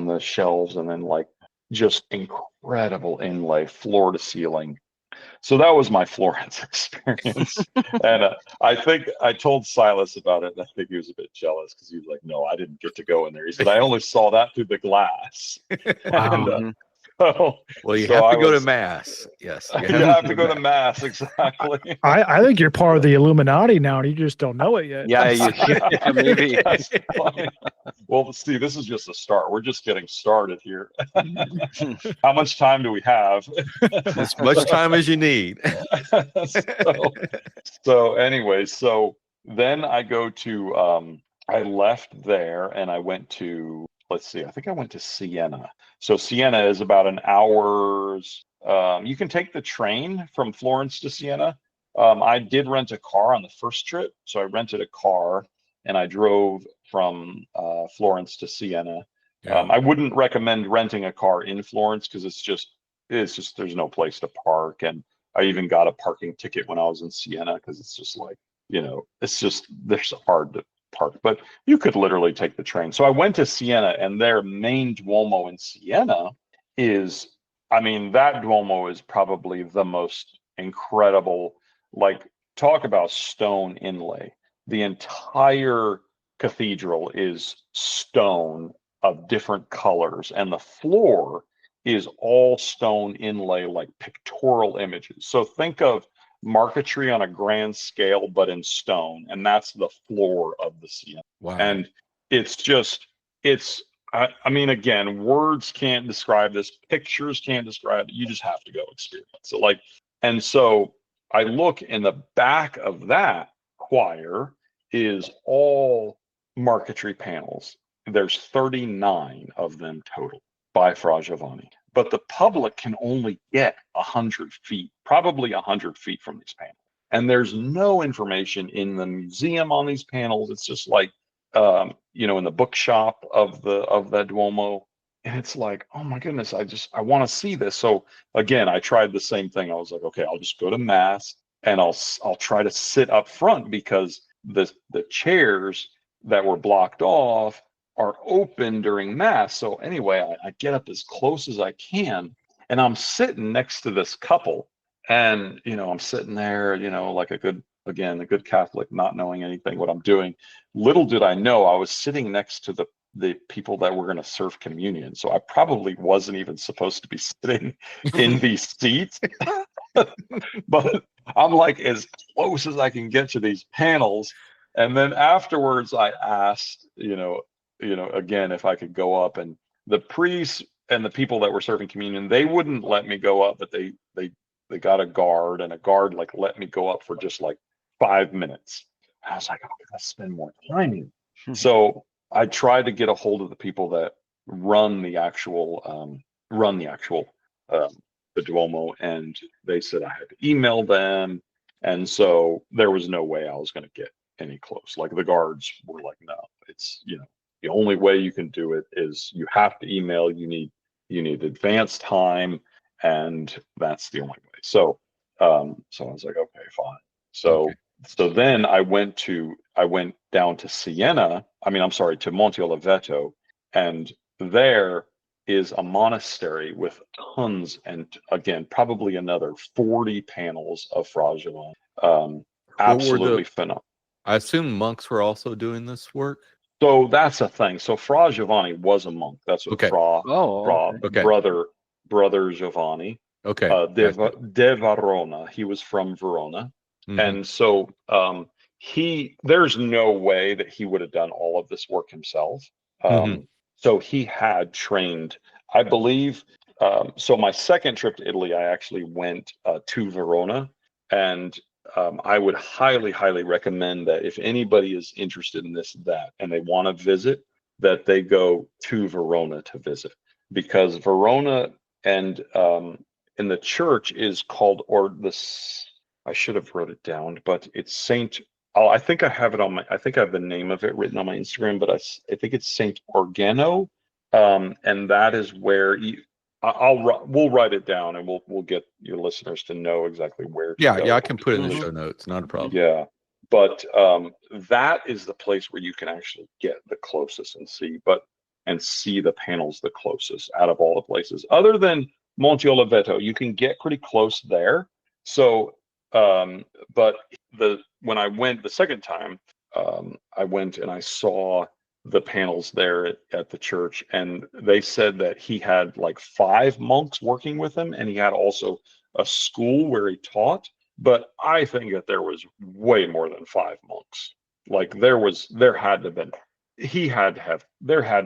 the shelves, and then like just incredible inlay, floor to ceiling. So that was my Florence experience. And I think I told Silas about it, and I think he was a bit jealous, because he was like, no, I didn't get to go in there. He said, I only saw that through the glass. And, well, you have to go to mass. Yes. You have to go to mass, exactly. I think you're part of the Illuminati now, and you just don't know it yet. Yeah, maybe. Well, see, this is just a start. We're just getting started here. How much time do we have? As much time as you need. So anyway, so then I go to, I left there and I went to, let's see, I think I went to Siena. So Siena is about an hour's, you can take the train from Florence to Siena. I did rent a car on the first trip. So I rented a car and I drove from Florence to Siena. I wouldn't recommend renting a car in Florence, because it's just there's no place to park. And I even got a parking ticket when I was in Siena, because it's just like, there's hard to park, but you could literally take the train. So I went to Siena, and their main Duomo in Siena is, that Duomo is probably the most incredible, like talk about stone inlay. The entire cathedral is stone of different colors, and the floor is all stone inlay, like pictorial images. So think of marquetry on a grand scale, but in stone, and that's the floor of the Siena. Wow. And it's just, I mean, again, words can't describe this, pictures can't describe it. You just have to go experience it. And so I look in the back of that choir is all marquetry panels. There's 39 of them total by Fra Giovanni, but the public can only get 100 feet, probably 100 feet from these panels. And there's no information in the museum on these panels. It's just like, in the bookshop of that Duomo. And it's like, oh my goodness, I want to see this. So again, I tried the same thing. I was like, okay, I'll just go to mass and I'll try to sit up front, because the chairs that were blocked off are open during mass. So anyway, I get up as close as I can, and I'm sitting next to this couple, and I'm sitting there, like a good Catholic, not knowing anything what I'm doing. Little did I know I was sitting next to the people that were going to serve communion. So I probably wasn't even supposed to be sitting in these seats. But I'm like as close as I can get to these panels. And then afterwards I asked, again, if I could go up, and the priests and the people that were serving communion, they wouldn't let me go up, but they got a guard, and a guard like let me go up for just like 5 minutes. And I was like, oh, I gotta spend more time here. So I tried to get a hold of the people that run the actual the Duomo, and they said I had to email them, and so there was no way I was going to get any close. Like the guards were like, no, it's the only way you can do it is you have to email. You need advanced time, and that's the only way. So I was like, okay, fine. So then I went down to Siena. To Monte Oliveto, and there is a monastery with tons, and again, probably another 40 panels of Fra Giovanni. Absolutely phenomenal. I assume monks were also doing this work. So that's a thing. So Fra Giovanni was a monk. That's what brother Giovanni. Okay. De Verona. He was from Verona. Mm-hmm. And so there's no way that he would have done all of this work himself. So he had trained, I believe. So my second trip to Italy, I actually went to Verona, and I would highly, highly recommend that if anybody is interested in and they want to visit, that they go to Verona to visit, because Verona and in the church is called, I should have wrote it down, but it's Saint. I think I have it I think I have the name of it written on my Instagram, but I think it's Saint Organo, and that is where we'll write it down, and we'll get your listeners to know exactly where to go. Yeah, I can put it in the show notes, not a problem. Yeah, but that is the place where you can actually get the closest and see the panels the closest out of all the places. Other than Monte Oliveto, you can get pretty close there. So, but when I went the second time, I went and I saw the panels there at the church, and they said that he had like 5 monks working with him, and he had also a school where he taught. But I think that there was way more than 5 monks. Like there had to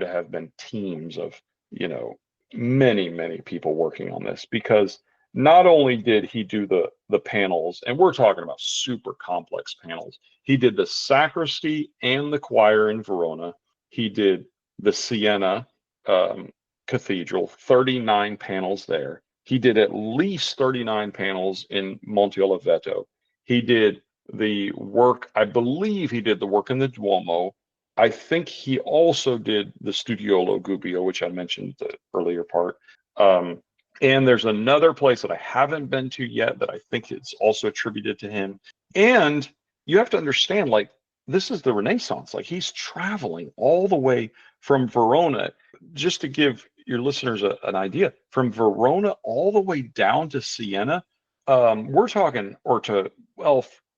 have been teams of many, many people working on this, because not only did he do the panels, and we're talking about super complex panels, he did the sacristy and the choir in Verona. He did the Siena Cathedral, 39 panels there. He did at least 39 panels in Monte Oliveto. He did the work, I believe he did the work in the Duomo. I think he also did the Studiolo Gubbio, which I mentioned the earlier part. And there's another place that I haven't been to yet that I think it's also attributed to him. And you have to understand, like, this is the Renaissance. Like, he's traveling all the way from Verona. Just to give your listeners an idea, from Verona all the way down to Siena, we're talking,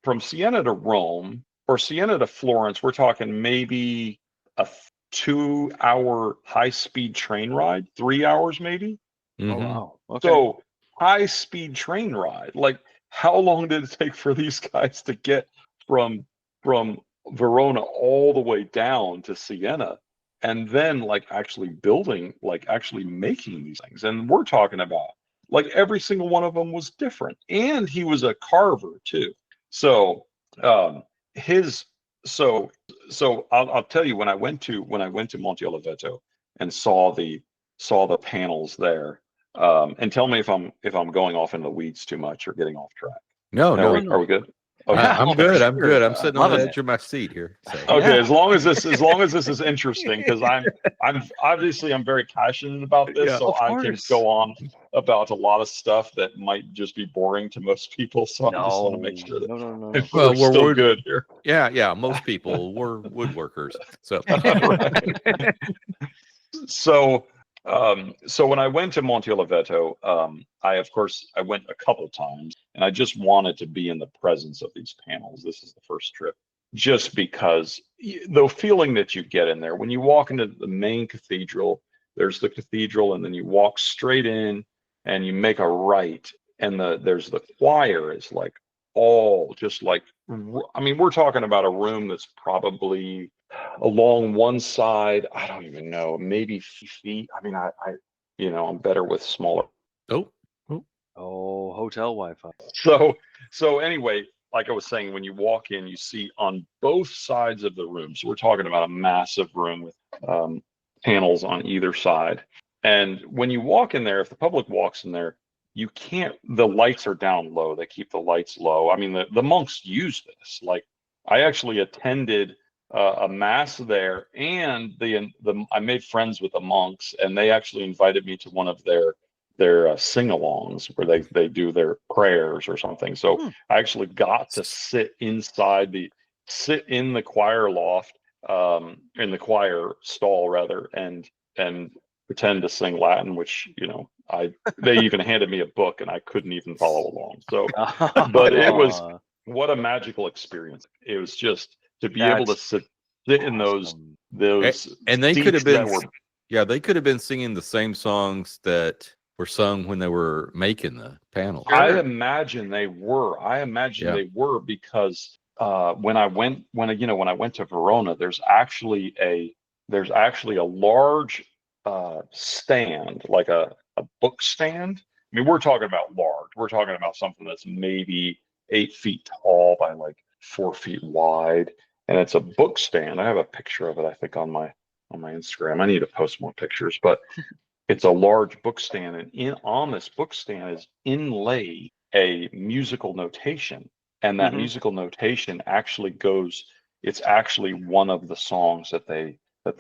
from Siena to Rome or Siena to Florence, we're talking maybe a 2-hour high-speed train ride, 3 hours maybe. Oh Mhm. wow. Okay. So high-speed train ride. Like, how long did it take for these guys to get from Verona all the way down to Siena, and then like actually building, like actually making these things? And we're talking about like every single one of them was different, and he was a carver too. So his so I'll tell you, when I went to Monte Oliveto and saw the panels there, and tell me if I'm going off in the weeds too much or getting off track. No, no, Are we good? Okay. I'm good. I'm good. I'm sitting on the Loving edge of my seat here. So. Okay, Yeah. as long as this is interesting, because I'm obviously I'm very passionate about this, Yeah. so Of I can course. go on about a lot of stuff that might just be boring to most people. So I just want to make sure that No. we're Well, still good here. Yeah. Most people were woodworkers. So So when I went to Monte Oliveto, I went a couple times, and I just wanted to be in the presence of these panels. This is the first trip, just because the feeling that you get in there when you walk into the main cathedral. There's the cathedral, and then you walk straight in, and you make a right, and there's the choir is like all just like, I mean, we're talking about a room that's probably along one side, I don't even know, maybe feet. I mean, I I'm better with smaller. oh, Oh, hotel Wi-Fi. So anyway, like I was saying, when you walk in, you see on both sides of the room. So we're talking about a massive room with panels on either side. And when you walk in there, if the public walks in there, you can't, the lights are down low. They keep the lights low. I mean, the monks use this. Like, I actually attended a mass there, and I made friends with the monks, and they actually invited me to one of their sing-alongs where they do their prayers or something. So I actually got to sit in the choir loft, in the choir stall rather, and pretend to sing Latin, which they even handed me a book, and I couldn't even follow along. So, but it was, what a magical experience. It was just to be able to sit in those and they could have been, were, they could have been singing the same songs that were sung when they were making the panels. I imagine they were. They were, because when I went to Verona, there's actually a large stand, like a book stand. I mean, we're talking about large. We're talking about something that's maybe 8 feet tall by like 4 feet wide, and it's a book stand. I have a picture of it, I think, on my Instagram. I need to post more pictures, but it's a large book stand, and on this book stand is inlaid a musical notation, and that musical notation actually goes. It's actually one of the songs that they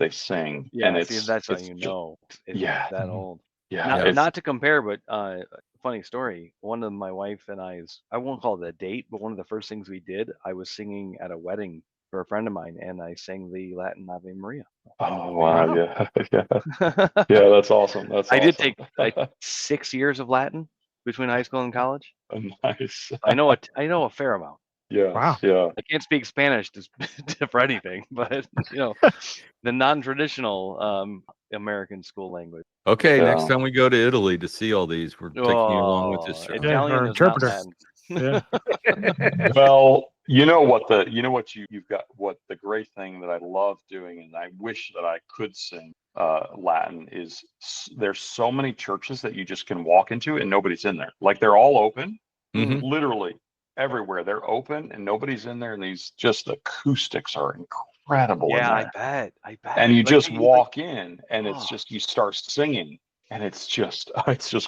sing. Yeah, and see, that's how you know it's that old. Yeah, not to compare, but funny story. One of my wife and I won't call it a date, but one of the first things we did, I was singing at a wedding for a friend of mine, and I sang the Latin Ave Maria. Oh wow, yeah, that's awesome. I did take like 6 years of Latin between high school and college. Nice. I know a fair amount. Yeah. Wow. Yeah. I can't speak Spanish for anything, but the non-traditional American school language. Okay, next time we go to Italy to see all these, we're taking you along with this show. Italian or is not interpreter. Latin. Yeah. Well, you've got what the great thing that I love doing, and I wish that I could sing Latin, is there's so many churches that you just can walk into and nobody's in there. Like, they're all open, literally everywhere. They're open and nobody's in there, and these just acoustics are incredible. Yeah, I bet. And you just walk in, and it's just, you start singing, and it's just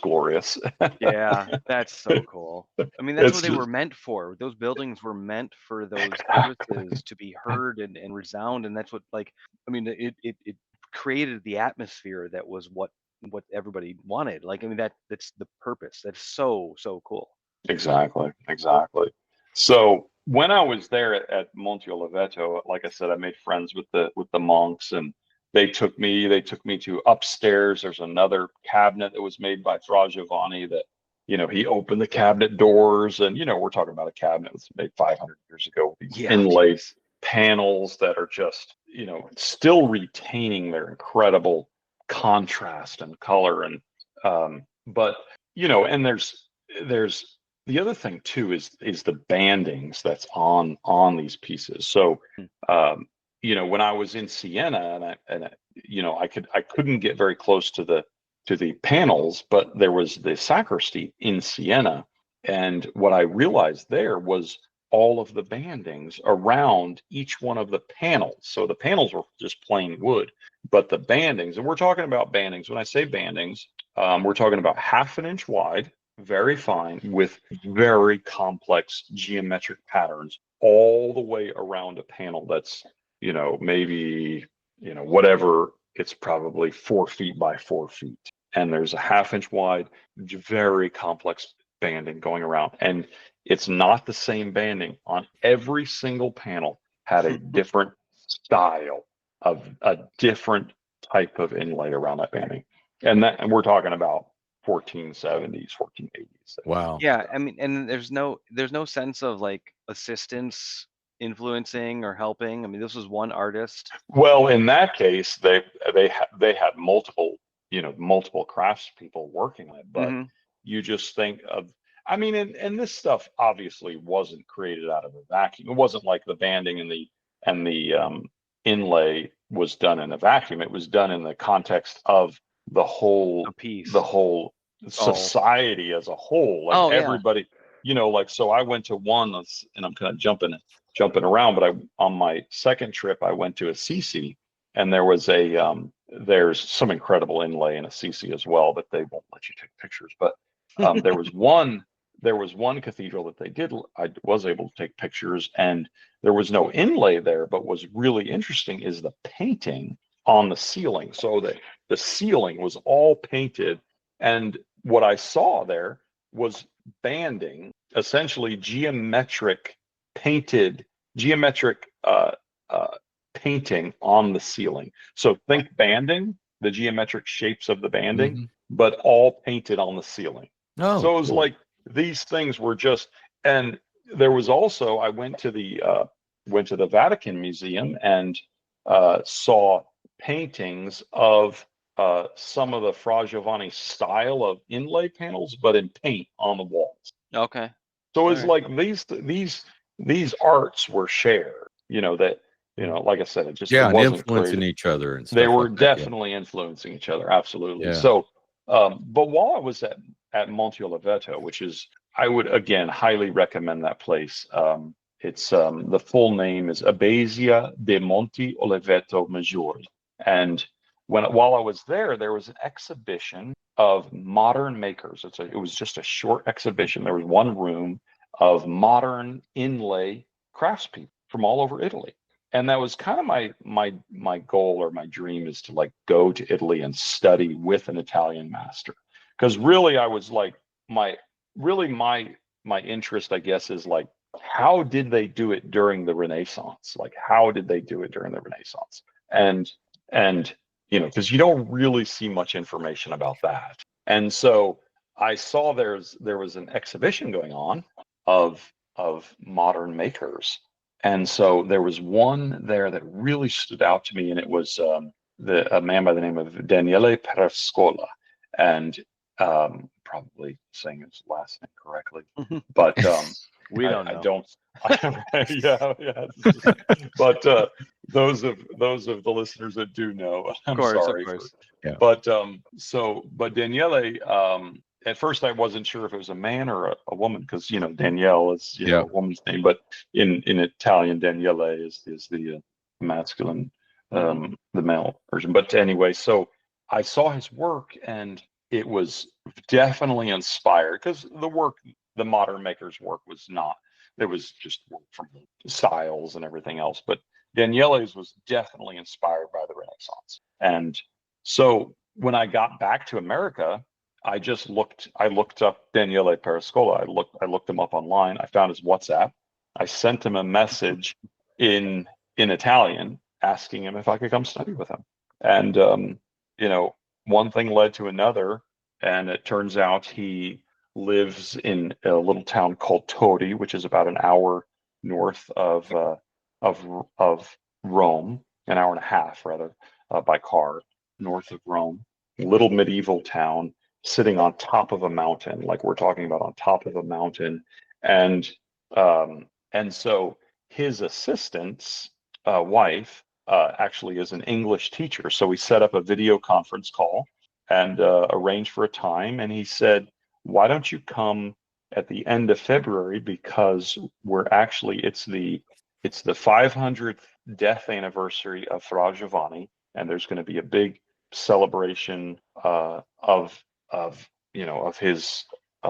glorious. Yeah, that's so cool. I mean, that's what they were meant for. Those buildings were meant for those services to be heard and resound, and that's what, like, I mean, it created the atmosphere that was what everybody wanted. Like, I mean, that's the purpose. That's so cool. Exactly. So when I was there at Monte Oliveto, like I said, I made friends with the monks, and they took me to upstairs. There's another cabinet that was made by Fra Giovanni that he opened the cabinet doors, and we're talking about a cabinet that's made 500 years ago with these Yeah. inlay panels that are just still retaining their incredible contrast and color. And but and there's the other thing too is the bandings that's on these pieces. So when I was in Siena, and I couldn't get very close to the panels, but there was the sacristy in Siena, and what I realized there was all of the bandings around each one of the panels. So the panels were just plain wood, but the bandings, and we're talking about bandings. When I say bandings, we're talking about 1/2 inch wide, very fine, with very complex geometric patterns all the way around a panel that's maybe whatever, it's probably 4 feet by 4 feet, and there's a 1/2 inch wide, very complex banding going around, and it's not the same banding on every single panel. Had a different style of a different type of inlay around that banding, and we're talking about 1470s, 1480s. Wow. Yeah, I mean, and there's no sense of like assistance influencing or helping. I mean, this was one artist. Well, in that case, they had multiple craftspeople working on it, but you just think of, I mean, and this stuff obviously wasn't created out of a vacuum. It wasn't like the banding and the inlay was done in a vacuum. It was done in the context of the whole piece, the whole society as a whole. Like everybody, so I went to one, and I'm kind of jumping around, but on my second trip, I went to Assisi, and there was there's some incredible inlay in Assisi as well, but they won't let you take pictures. But there was one cathedral that I was able to take pictures, and there was no inlay there, but what's really interesting is the painting on the ceiling. So the ceiling was all painted, and what I saw there was banding, essentially geometric painting on the ceiling. So think banding, the geometric shapes of the banding, but all painted on the ceiling. Oh, so it was like these things were just, and there was also, I went to the Vatican Museum and saw paintings of some of the Fra Giovanni style of inlay panels, but in paint on the walls. Okay. So it's like these arts were shared, like I said, it just and wasn't influencing created. each other and stuff. They were like that, definitely influencing each other, absolutely. Yeah. So, but while I was at Monte Oliveto, which is, I would again highly recommend that place. It's the full name is Abbazia de Monte Oliveto Maggiore, and while I was there was an exhibition of modern makers. It was just a short exhibition. There was one room of modern inlay craftspeople from all over Italy. And that was kind of my goal, or my dream, is to like go to Italy and study with an Italian master. Because really I was like, my interest, I guess, is like, how did they do it during the Renaissance? Like, how did they do it during the Renaissance? And because you don't really see much information about that. And so I saw there was an exhibition going on of modern makers. And so there was one there that really stood out to me, and it was a man by the name of Daniele Perescola, and probably saying his last name correctly, but we don't know. Yeah. But those of the listeners that do know, I'm sorry. Of course. But Daniele, at first I wasn't sure if it was a man or a woman, because Danielle is a woman's name, but in Italian Daniele is the masculine, the male version. But anyway, so I saw his work, and it was definitely inspired, because the modern maker's work was not. There was just work from styles and everything else, but Daniele's was definitely inspired by the Renaissance. And so when I got back to America, I looked up Daniele Perescola. I looked him up online. I found his WhatsApp. I sent him a message in Italian asking him if I could come study with him. And one thing led to another, and it turns out he lives in a little town called Todi, which is about an hour north of Rome, an hour and a half rather, by car north of Rome. Little medieval town sitting on top of a mountain, like we're talking about on top of a mountain, and so his assistant's wife actually is an English teacher. So we set up a video conference call and arranged for a time, and he said, why don't you come at the end of February, because it's the 500th death anniversary of Fra Giovanni, and there's going to be a big celebration of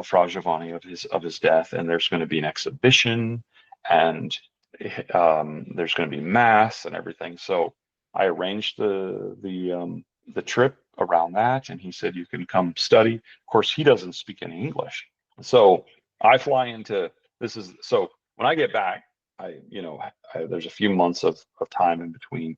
Fra Giovanni, of his death, and there's going to be an exhibition, and there's going to be mass and everything. So I arranged the trip around that, and he said, you can come study. Of course, he doesn't speak any English, so I fly into so when I get back, there's a few months of time in between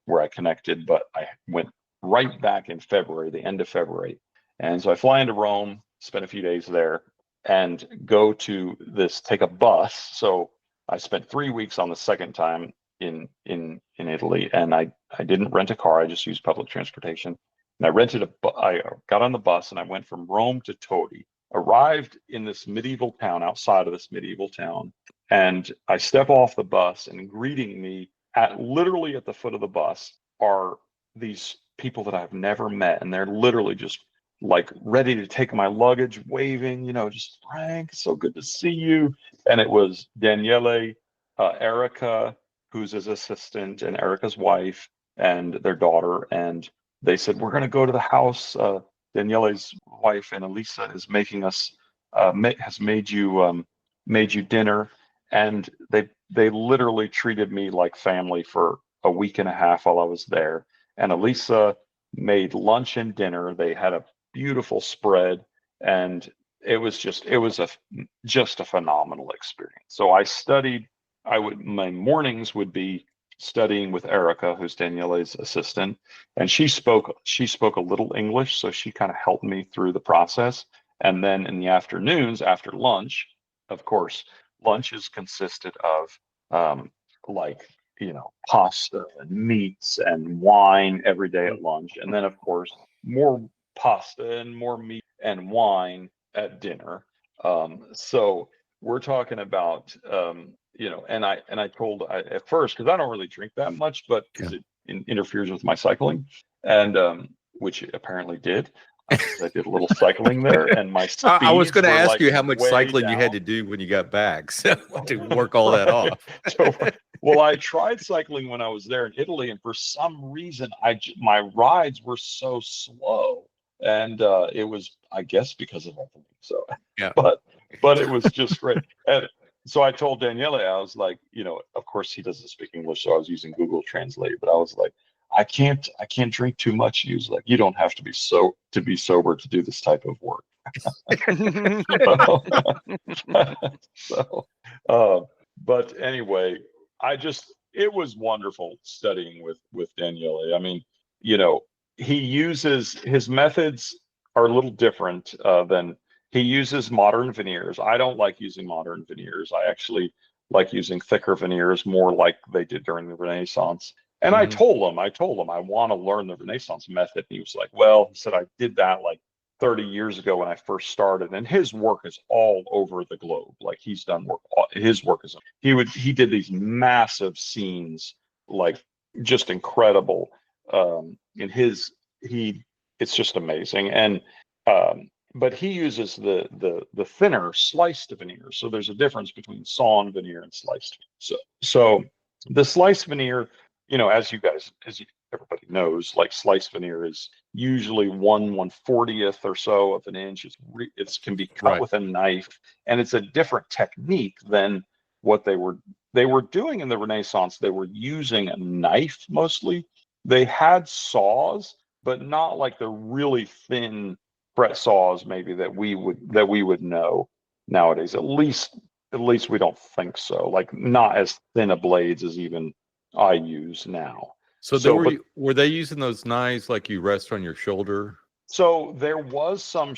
where I connected, but I went right back in February, the end of February. And so I fly into Rome, spend a few days there, and go to take a bus. So I spent 3 weeks on the second time in Italy, and I didn't rent a car. I just used public transportation. And I got on the bus, and I went from Rome to Todi, arrived in this medieval town, outside of this medieval town, and I step off the bus, and greeting me literally at the foot of the bus are these people that I've never met, and they're literally just like ready to take my luggage, waving, just, Frank, so good to see you. And it was Daniele, Erica, who's his assistant, and Erica's wife and their daughter. And they said, we're going to go to the house. Daniele's wife and Elisa is making us, has made you dinner. And they literally treated me like family for a week and a half while I was there. And Elisa made lunch and dinner. They had a beautiful spread, and it was just a phenomenal experience. So I studied. My mornings would be studying with Erica, who's Daniele's assistant, and she spoke a little English, so she kind of helped me through the process. And then in the afternoons, after lunch, of course, lunches consisted of pasta and meats and wine every day at lunch, and then of course more pasta and more meat and wine at dinner. So we're talking about and I told at first, because I don't really drink that much, but because it interferes with my cycling, and which it apparently did. I did a little cycling there, and my I was going to ask you how much way cycling you down. had to do when you got back, so to work all that off. Well, I tried cycling when I was there in Italy, and for some reason, my rides were so slow, and it was, I guess, because of everything. So, yeah. But it was just great. And so I told Daniele, I was like, of course he doesn't speak English, so I was using Google Translate, but I was like, I can't drink too much. He was like, you don't have to be sober to do this type of work. But anyway, it was wonderful studying with Daniele. I mean, he uses, his methods are a little different than, he uses modern veneers. I don't like using modern veneers. I actually like using thicker veneers, more like they did during the Renaissance. And I told him I want to learn the Renaissance method. And he was like, well, he said, I did that like 30 years ago when I first started. And his work is all over the globe. Like, he's done work. His work is, he did these massive scenes, like just incredible. It's just amazing. And, but he uses the thinner sliced veneer. So there's a difference between sawn veneer and sliced. So the sliced veneer, as everybody knows, like, sliced veneer is usually 1/140th or so of an inch. It can be cut with a knife, and it's a different technique than what they were doing in the Renaissance. They were using a knife mostly. They had saws, but not like the really thin fret saws maybe that we would know nowadays. At least we don't think so. Like, not as thin a blades as even I use now. So were they using those knives like you rest on your shoulder? So there was some.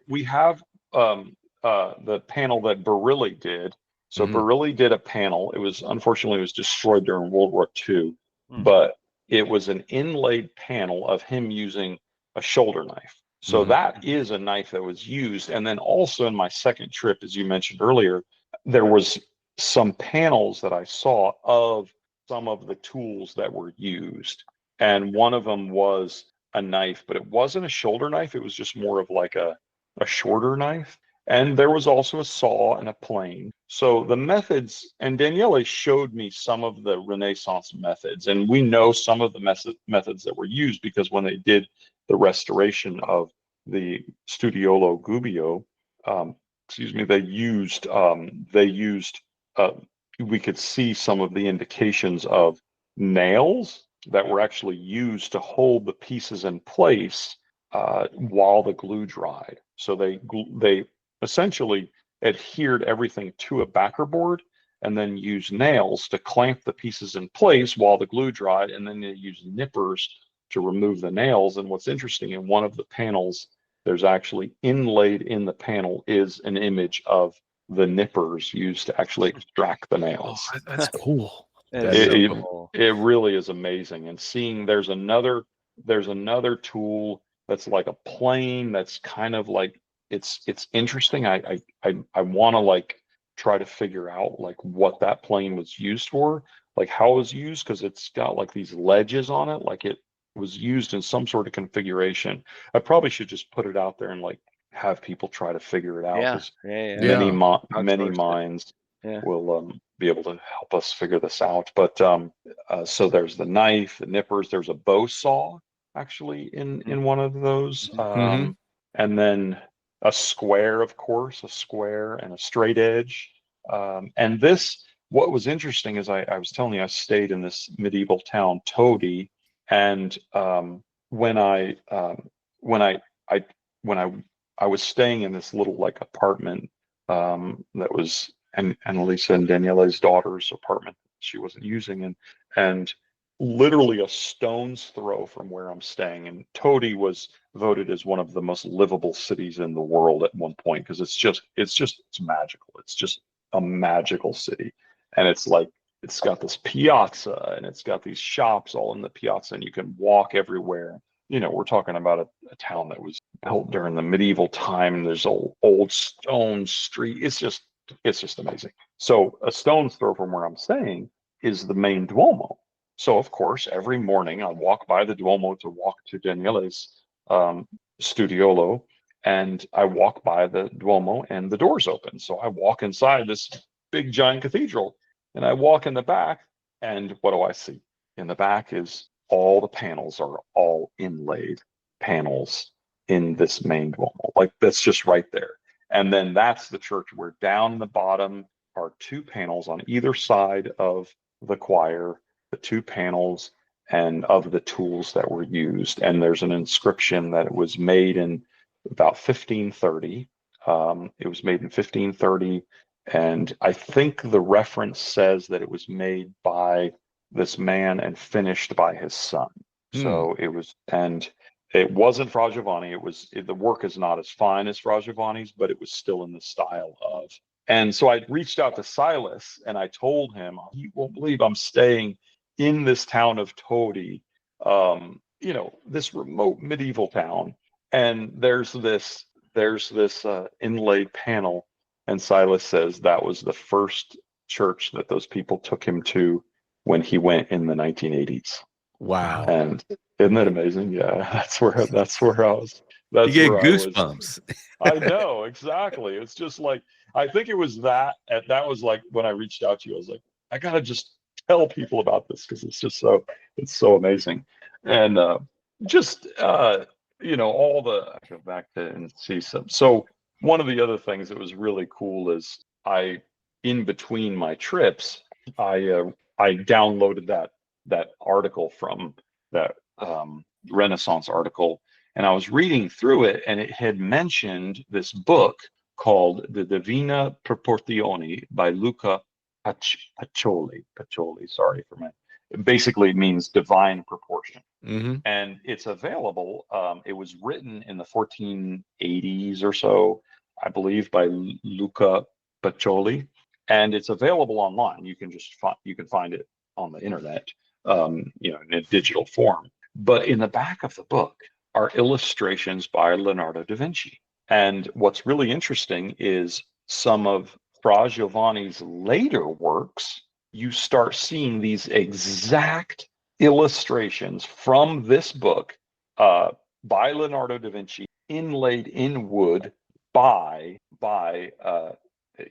We have the panel that Barilli did. So Barilli did a panel. It was unfortunately it was destroyed during World War II, but it was an inlaid panel of him using a shoulder knife. So that is a knife that was used. And then also in my second trip, as you mentioned earlier, there was some panels that I saw of some of the tools that were used. And one of them was a knife, but it wasn't a shoulder knife. It was just more of like a shorter knife. And there was also a saw and a plane. So the methods, and Daniele showed me some of the Renaissance methods. And we know some of the methods that were used because when they did the restoration of the Studiolo Gubbio, they used, we could see some of the indications of nails that were actually used to hold the pieces in place while the glue dried. So they essentially adhered everything to a backer board and then used nails to clamp the pieces in place while the glue dried, and then they used nippers to remove the nails. And what's interesting, in one of the panels, there's actually inlaid in the panel is an image of the nippers used to actually extract the nails. Oh, that's cool. It really is amazing. And seeing there's another tool that's like a plane that's kind of like, it's interesting. I want to like try to figure out like what that plane was used for, like how it was used, because it's got like these ledges on it, like it was used in some sort of configuration. I probably should just put it out there and like have people try to figure it out. Many minds will be able to help us figure this out. But so there's the knife, the nippers, there's a bow saw actually in one of those, and then a square, of course, a square and a straight edge. And this, what was interesting is I was telling you, I stayed in this medieval town, Todi, and when I was staying in this little like apartment that was Annalisa and Daniele's daughter's apartment she wasn't using, and literally a stone's throw from where I'm staying. And Todi was voted as one of the most livable cities in the world at one point because it's magical. It's just a magical city, and it's like it's got this piazza and it's got these shops all in the piazza, and you can walk everywhere. You know, we're talking about a town that was built during the medieval time, and there's old stone street. It's just amazing. So a stone's throw from where I'm staying is the main Duomo. So of course, every morning I walk by the Duomo to walk to Daniele's studiolo, and I walk by the Duomo and the door's open. So I walk inside this big giant cathedral, and I walk in the back, and what do I see? In the back is all the panels are all inlaid panels in this main Duomo. Like that's just right there. And then that's the church where down the bottom are two panels on either side of the choir, the two panels and of the tools that were used. And there's an inscription that it was made in about 1530. It was made in 1530. And I think the reference says that it was made by this man and finished by his son. So it was, and it wasn't Fra Giovanni. The work is not as fine as Fra Giovanni's, but it was still in the style of. And so I reached out to Silas and I told him, you won't believe I'm staying in this town of Todi, this remote medieval town. And there's this inlaid panel. And Silas says that was the first church that those people took him to when he went in the 1980s. Wow. And isn't that amazing? Yeah, that's where I was. That's you get where goosebumps. I know, exactly. It's just like, I think it was that was like when I reached out to you, I was like, I gotta just tell people about this because it's so amazing. And all the, I go back to and see some. So one of the other things that was really cool is in between my trips, I downloaded that article from that Renaissance article, and I was reading through it, and it had mentioned this book called The Divina Proporzioni by Luca Pacioli. Sorry for my. Basically, it means divine proportion. and it's available. It was written in the 1480s or so, I believe, by Luca Pacioli, and it's available online. You can just find it on the internet, in a digital form. But in the back of the book are illustrations by Leonardo da Vinci. And what's really interesting is some of Fra Giovanni's later works. You start seeing these exact illustrations from this book by Leonardo da Vinci, inlaid in wood by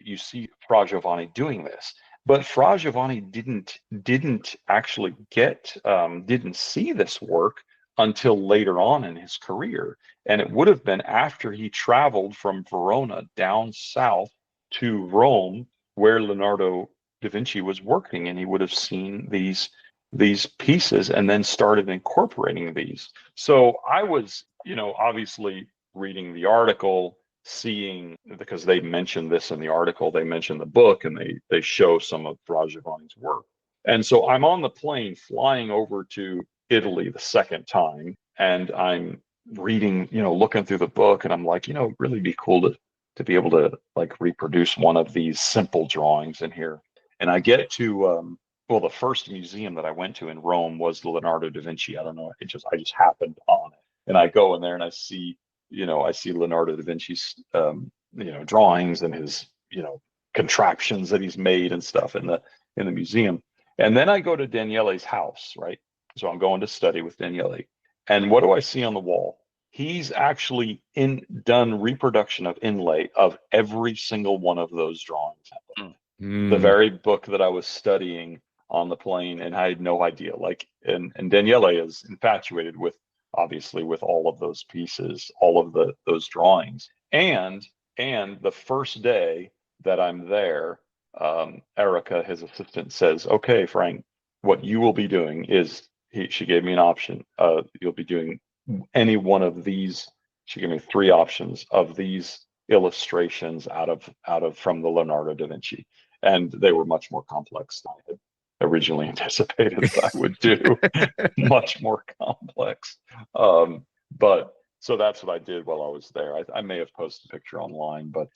you see Fra Giovanni doing this. But Fra Giovanni didn't actually didn't see this work until later on in his career. And it would have been after he traveled from Verona down south to Rome, where Leonardo da Vinci was working, and he would have seen these pieces and then started incorporating these. So I was, obviously reading the article, seeing, because they mentioned this in the article, they mentioned the book, and they show some of Fra Giovanni's work. And so I'm on the plane flying over to Italy the second time, and I'm reading, looking through the book, and I'm like, it'd really be cool to be able to like reproduce one of these simple drawings in here. And I get to the first museum that I went to in Rome was Leonardo da Vinci. I don't know, I just happened on it, and I go in there and I see Leonardo da Vinci's drawings and his contraptions that he's made and stuff in the museum. And then I go to Daniele's house, right? So I'm going to study with Daniele. And what do I see on the wall? He's actually done reproduction of inlay of every single one of those drawings. The very book that I was studying on the plane, and I had no idea. And Daniele is infatuated with, obviously, with all of those pieces, all of those drawings. And the first day that I'm there, Erica, his assistant, says, "Okay, Frank, what you will be doing is," she gave me an option. You'll be doing any one of these. She gave me 3 options of these illustrations from the Leonardo da Vinci, and they were much more complex than I had originally anticipated that I would do. Much more complex. But so that's what I did while I was there. I may have posted a picture online, but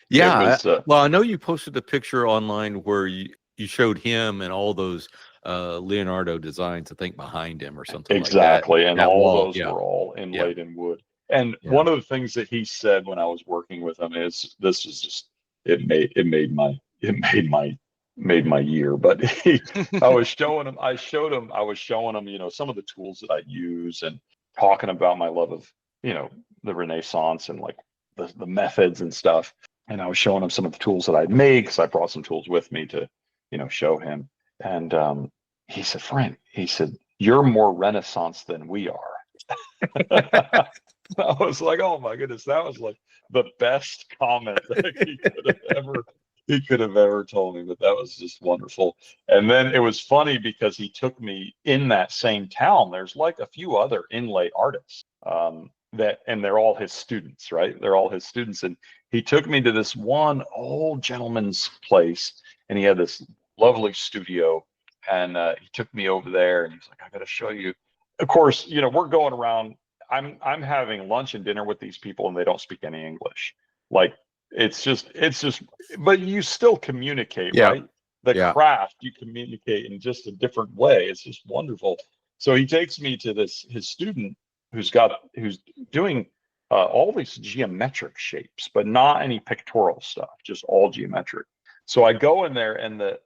yeah. Well, I know you posted a picture online where you showed him and all those Leonardo designs, I think, behind him or something exactly. Like that. And that all wall, those were all inlaid in wood. And Yeah. one of the things that he said when I was working with him is, this is just, it made my year. But I was showing him, some of the tools that I use, and talking about my love of, the Renaissance and like the methods and stuff. And I was showing him some of the tools that I'd made, because I brought some tools with me to, show him. And he said, "Frank," he said, "you're more Renaissance than we are." I was like, oh my goodness, that was like the best comment that he could have ever told me. But that was just wonderful. And then it was funny because he took me in that same town. There's like a few other inlay artists and they're all his students, right? They're all his students. And he took me to this one old gentleman's place, and he had this lovely studio. And he took me over there, and he's like, "I got to show you." Of course, we're going around. I'm having lunch and dinner with these people, and they don't speak any English. Like it's just, but you still communicate, right? The craft, you communicate in just a different way. It's just wonderful. So he takes me to his student who's doing all these geometric shapes, but not any pictorial stuff, just all geometric. So I go in there, and the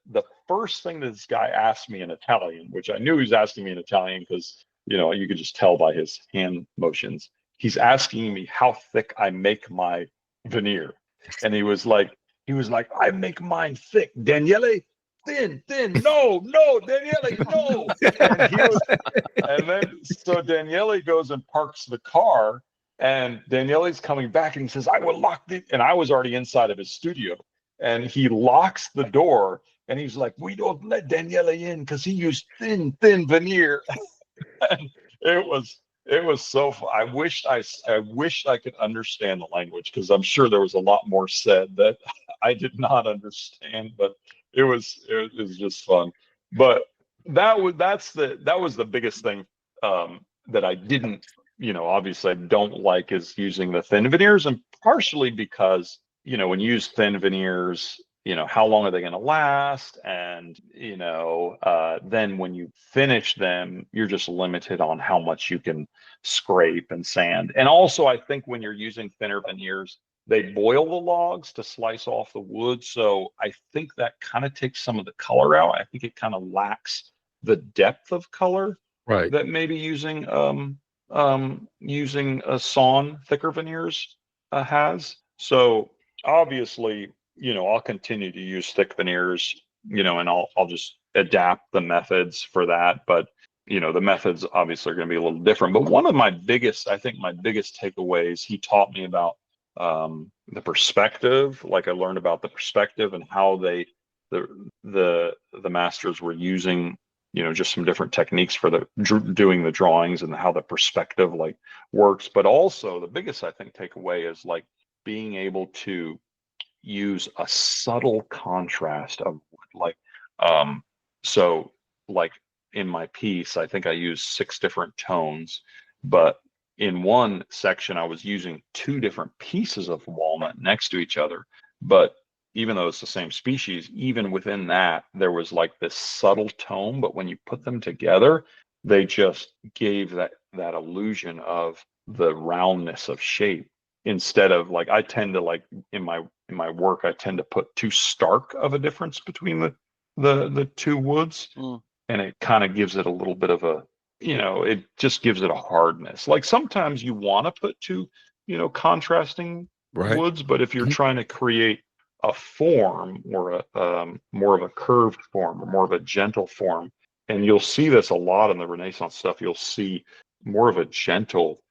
first thing that this guy asked me in Italian, which I knew he was asking me in Italian because, you could just tell by his hand motions. He's asking me how thick I make my veneer. And he was like, "I make mine thick. Daniele, thin. No, Daniele, no." And then so Daniele goes and parks the car, and Daniele's coming back, and he says, "I will lock it." And I was already inside of his studio, and he locks the door, and he's like, "We don't let Daniele in because he used thin veneer." And it was so fun. I wished I could understand the language, because I'm sure there was a lot more said that I did not understand, but it was just fun. But that was the biggest thing that I didn't, obviously I don't like is using the thin veneers, and partially because, when you use thin veneers, how long are they going to last? And, then when you finish them, you're just limited on how much you can scrape and sand. And also, I think when you're using thinner veneers, they boil the logs to slice off the wood. So I think that kind of takes some of the color out. I think it kind of lacks the depth of color Right. that maybe using a sawn thicker veneers has. So obviously, I'll continue to use thick veneers, and I'll just adapt the methods for that. But the methods obviously are going to be a little different. But one of my biggest takeaways, he taught me about the perspective. Like I learned about the perspective and how the masters were using, just some different techniques for doing the drawings and how the perspective like works. But also the biggest, I think, takeaway is like being able to use a subtle contrast of like, so like in my piece, I think I used 6 different tones, but in one section, I was using 2 different pieces of walnut next to each other. But even though it's the same species, even within that, there was like this subtle tone. But when you put them together, they just gave that illusion of the roundness of shape. Instead of like, I tend to like in my work, I tend to put too stark of a difference between the 2 woods, and it kind of gives it a little bit of a, it just gives it a hardness. Like sometimes you want to put 2, contrasting woods, but if you're trying to create a form or a more of a curved form or more of a gentle form, and you'll see this a lot in the Renaissance stuff, you'll see more of a gentle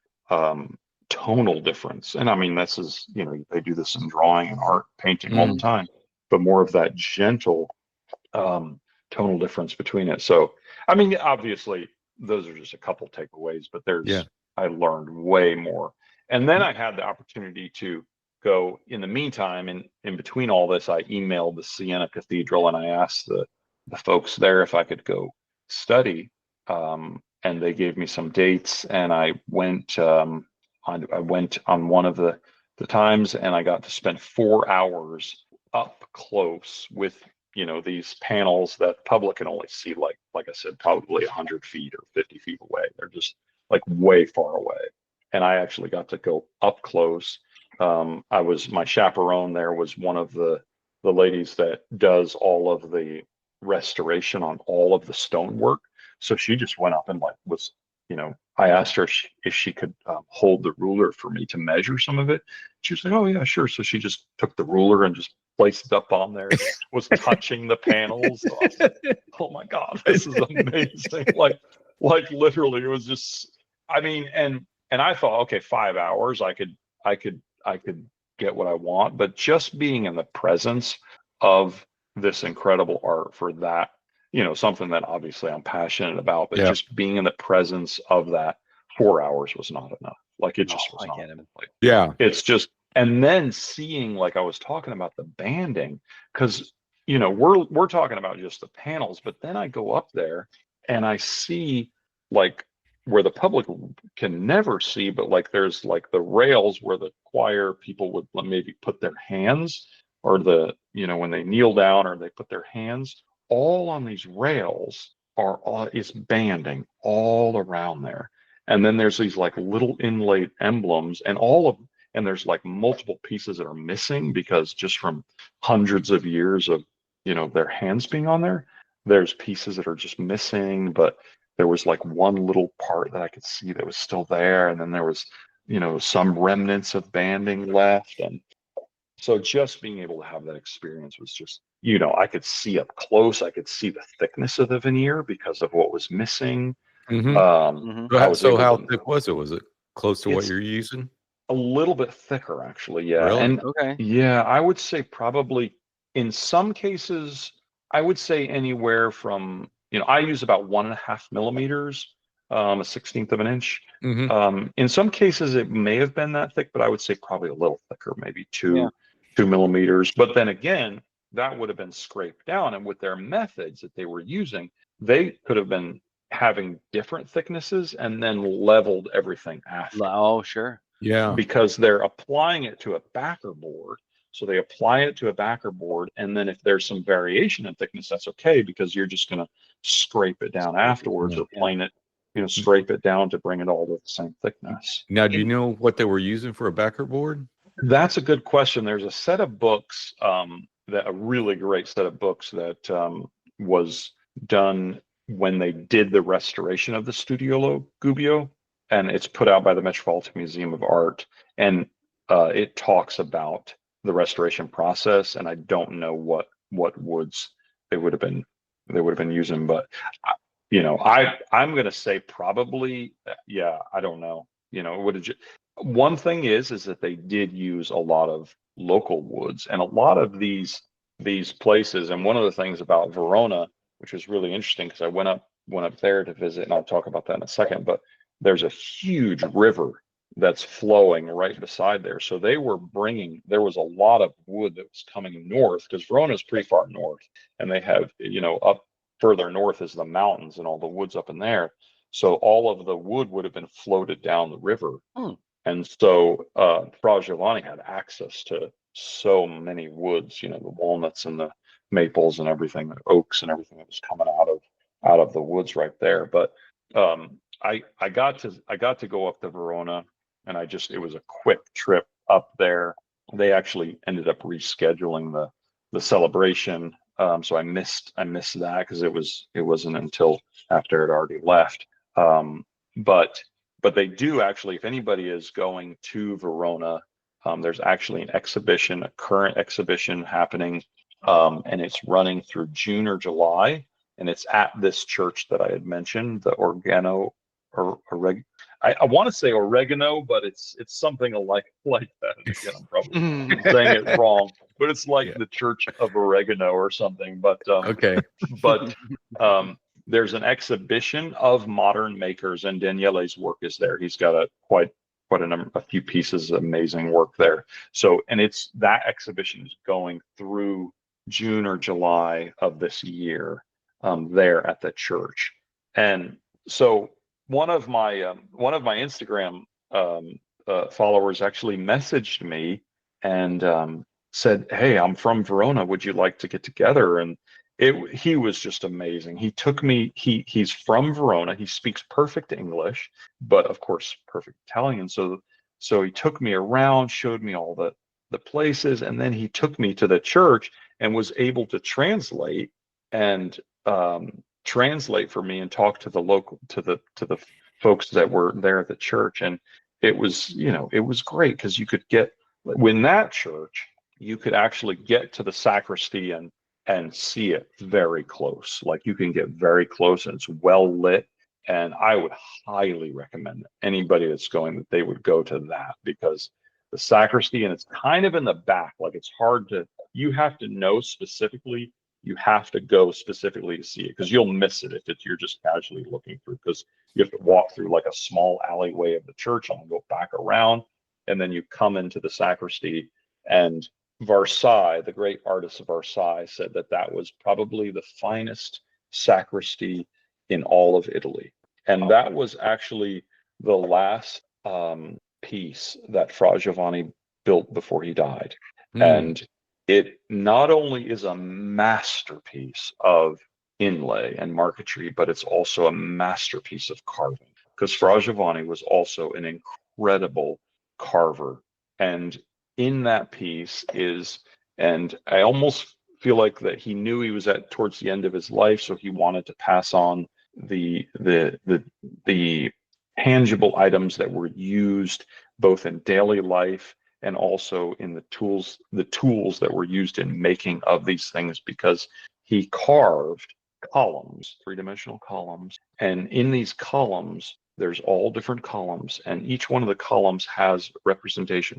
tonal difference. And I mean, this is, they do this in drawing and art, painting all the time, but more of that gentle tonal difference between it. So, I mean, obviously, those are just a couple takeaways, but I learned way more. And then I had the opportunity to go in the meantime, and in between all this, I emailed the Siena Cathedral and I asked the folks there if I could go study. And they gave me some dates, and I went on one of the times, and I got to spend 4 hours up close with these panels that the public can only see like I said, probably 100 feet or 50 feet away. They're just like way far away. And I actually got to go up close. My chaperone there was one of the ladies that does all of the restoration on all of the stonework. So she just went up and like was, I asked her if she could hold the ruler for me to measure some of it. She was like, oh yeah, sure. So she just took the ruler and just placed it up on there, was touching the panels. So I was like, oh my God, this is amazing. like literally it was just, I mean, and I thought, okay, 5 hours, I could get what I want, but just being in the presence of this incredible art for that, something that obviously I'm passionate about, but just being in the presence of that, 4 hours was not enough. Like it just was not. Like, it's just, and then seeing, like I was talking about the banding, because we're talking about just the panels, but then I go up there and I see like where the public can never see, but like there's like the rails where the choir people would maybe put their hands, or when they kneel down or they put their hands, all on these rails is banding all around there. And then there's these like little inlaid emblems, and there's like multiple pieces that are missing because just from hundreds of years of their hands being on there, there's pieces that are just missing. But there was like one little part that I could see that was still there, and then there was some remnants of banding left. And so just being able to have that experience was just, I could see up close, I could see the thickness of the veneer because of what was missing. So how thick was it? Was it close to what you're using? A little bit thicker, actually. Yeah. Really? And Okay. yeah, I would say probably in some cases, I would say anywhere from, I use about 1.5 millimeters, a 1/16 of an inch. In some cases, it may have been that thick, but I would say probably a little thicker, maybe 2 millimeters. But then again, that would have been scraped down. And with their methods that they were using, they could have been having different thicknesses and then leveled everything after. Oh, sure. Yeah. Because they're applying it to a backer board. So they apply it to a backer board, and then if there's some variation in thickness, that's okay, because you're just going to scrape it down afterwards, or plane it, scrape it down to bring it all to the same thickness. Now, do you know what they were using for a backer board? That's a good question. There's a set of books, that a really great set of books that was done when they did the restoration of the Studio Gubbio, and it's put out by the Metropolitan Museum of Art, and it talks about the restoration process. And I don't know what woods they would have been using, but I'm going to say probably, I don't know. One thing is that they did use a lot of local woods, and a lot of these places. And one of the things about Verona, which was really interesting, because I went up there to visit, and I'll talk about that in a second, but there's a huge river that's flowing right beside there. So there was a lot of wood that was coming north, because Verona is pretty far north, and they have, up further north is the mountains and all the woods up in there. So all of the wood would have been floated down the river. And so Fra Giovanni had access to so many woods, the walnuts and the maples and everything, the oaks and everything that was coming out of the woods right there. But I got to go up to Verona, and it was a quick trip up there. They actually ended up rescheduling the celebration, so I missed that, because it wasn't until after it already left. But they do actually, if anybody is going to Verona, there's actually an exhibition, a current exhibition happening, and it's running through June or July, and it's at this church that I had mentioned, the I want to say oregano, but it's something like that. And again, I'm probably saying it wrong, but it's like the Church of Oregano or something. But Okay. But there's an exhibition of modern makers, and Daniele's work is there. He's got quite a few pieces of amazing work there. So, and that exhibition is going through June or July of this year, there at the church. And so one of my Instagram followers actually messaged me and said, "Hey, I'm from Verona. Would you like to get together?" And he was just amazing. He took me. He's from Verona. He speaks perfect English, but of course perfect Italian. So he took me around, showed me all the places, and then he took me to the church and was able to translate for me and talk to the folks that were there at the church. And it was great, because you could get, in that church, you could actually get to the sacristy and see it very close. Like, you can get very close, and it's well lit. And I would highly recommend anybody that's going that they would go to that, because the sacristy, and it's kind of in the back, like it's hard to, you have to know specifically, you have to go specifically to see it, because you'll miss it if you're just casually looking through, because you have to walk through like a small alleyway of the church and go back around, and then you come into the sacristy. And Versailles, the great artist of Versailles, said that was probably the finest sacristy in all of Italy. And that was actually the last piece that Fra Giovanni built before he died. And it not only is a masterpiece of inlay and marquetry, but it's also a masterpiece of carving, because Fra Giovanni was also an incredible carver. And in that piece and I almost feel like that he knew he was towards the end of his life, so he wanted to pass on the tangible items that were used both in daily life and also in the tools that were used in making of these things, because he carved columns, three-dimensional columns. And in these columns, there's all different columns, and each one of the columns has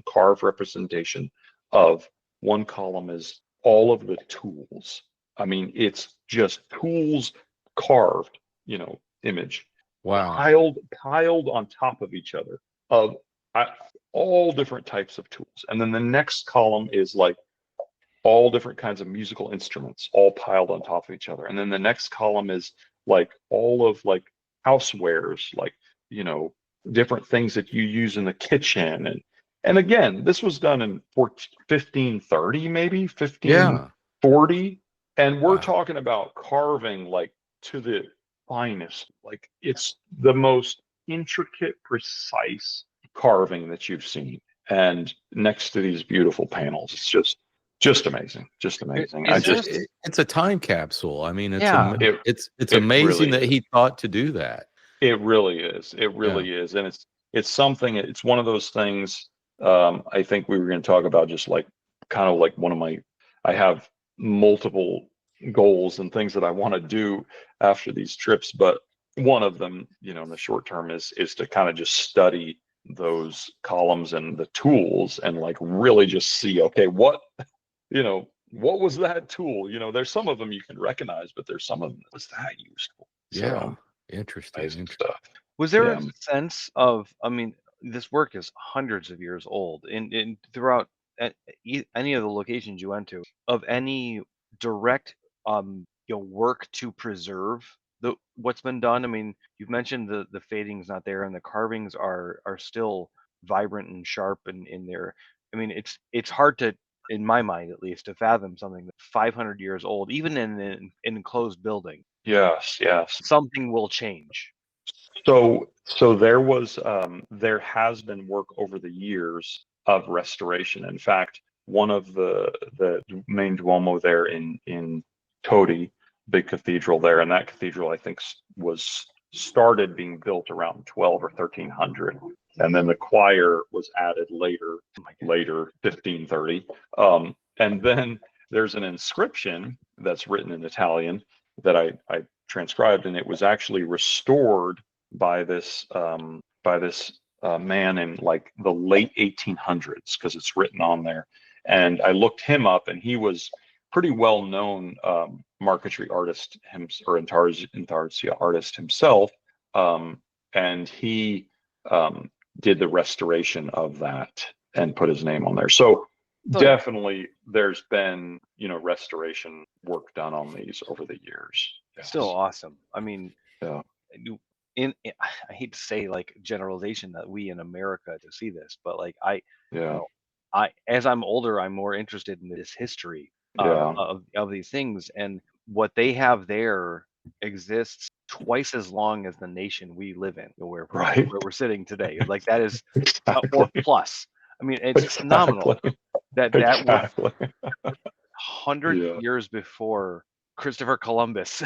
carved representation of, one column is all of the tools. I mean, it's just tools carved, image. Wow. Piled on top of each other, of all different types of tools. And then the next column is like all different kinds of musical instruments, all piled on top of each other. And then the next column is like all of like housewares, like, different things that you use in the kitchen. And again, this was done in 1530, maybe 1540. And we're talking about carving like to the finest, like it's the most intricate, precise carving that you've seen. And next to these beautiful panels, it's just amazing, just amazing. It's a time capsule. I mean, it's it amazing really that he thought to do that. It really is. It really is. And it's something, it's one of those things. I think we were going to talk about just like kind of like I have multiple goals and things that I want to do after these trips, but one of them, in the short term is to kind of just study those columns and the tools and like really just see, okay, what was that tool? There's some of them you can recognize, but there's some of them that was that useful. Yeah. Interesting stuff. Was there a sense of, I mean, this work is hundreds of years old, and throughout any of the locations you went to, of any direct work to preserve what's been done? I mean, you've mentioned the fading's not there, and the carvings are still vibrant and sharp and in there. I mean, it's hard to, in my mind at least, to fathom something that's 500 years old, even in an enclosed building. Yes. Something will change. So there has been work over the years of restoration. In fact, one of the main Duomo there in Todi, big cathedral there, and that cathedral I think was started being built around 12 or 1300, and then the choir was added later 1530. And then there's an inscription that's written in Italian that I transcribed, and it was actually restored by this man in like the late 1800s, because it's written on there. And I looked him up, and he was pretty well known marquetry artist, or intarsia artist himself, and he did the restoration of that and put his name on there. So definitely there's been restoration work done on these over the years. Yes. Still awesome. I mean, yeah. I hate to say like generalization that we in America to see this, but like as I'm older, I'm more interested in this history of these things, and what they have there exists twice as long as the nation we live in, where we're sitting today. Like that is or plus. I mean, it's phenomenal that was 100 years before Christopher Columbus,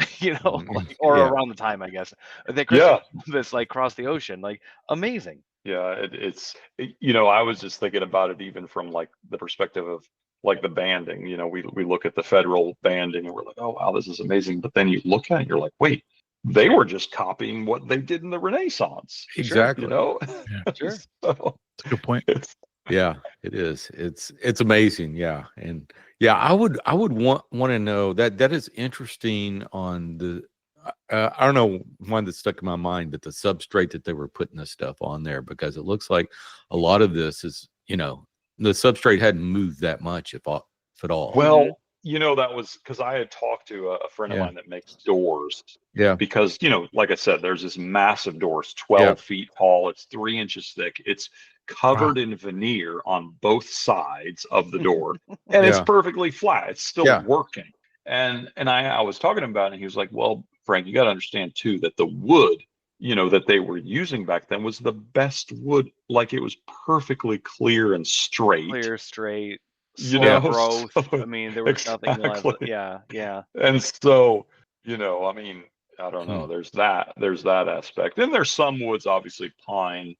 around the time, I guess, that Christopher Columbus like crossed the ocean. Like amazing. Yeah, I was just thinking about it even from like the perspective of like the banding. We look at the federal banding and we're like, oh wow, this is amazing. But then you look at it, you're like, wait, they were just copying what they did in the Renaissance. Exactly. Sure. Sure. So, that's a good point. Yeah, it is. It's amazing. Yeah. And yeah, I would want to know that is interesting on the, I don't know, one that stuck in my mind, but the substrate that they were putting this stuff on there, because it looks like a lot of this is, the substrate hadn't moved that much, if at all. Well, that was because I had talked to a friend of mine that makes doors. Yeah. Because, like I said, there's this massive door. It's 12 feet tall. It's 3 inches thick. It's covered in veneer on both sides of the door. And it's perfectly flat. It's still working. And I was talking about it, and he was like, well, Frank, you got to understand too, that the wood, that they were using back then was the best wood. Like it was perfectly clear and straight. Growth. I mean, there was nothing left. Yeah. And so, I mean, I don't know. There's that aspect. And there's some woods, obviously pine,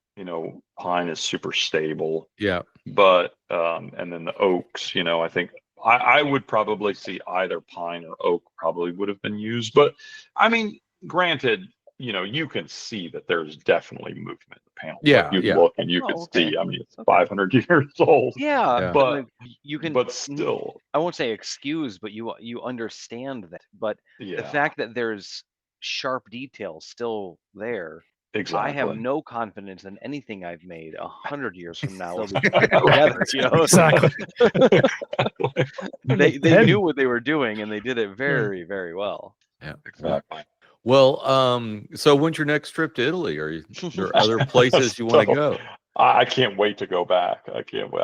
pine is super stable. Yeah. But, and then the oaks, I think I would probably see either pine or oak probably would have been used. But I mean, granted, you can see that there's definitely movement in the panel. Yeah. You look and you can see, I mean, it's 500 years old. Yeah. But you can, but still, I won't say excuse, but you understand that. But the fact that there's sharp detail still there. Exactly. I have no confidence in anything I've made 100 years from now. Together, Exactly. They knew what they were doing, and they did it very, very well. Yeah, exactly. Well, so when's your next trip to Italy? There other places you want to go? I can't wait to go back. I can't wait.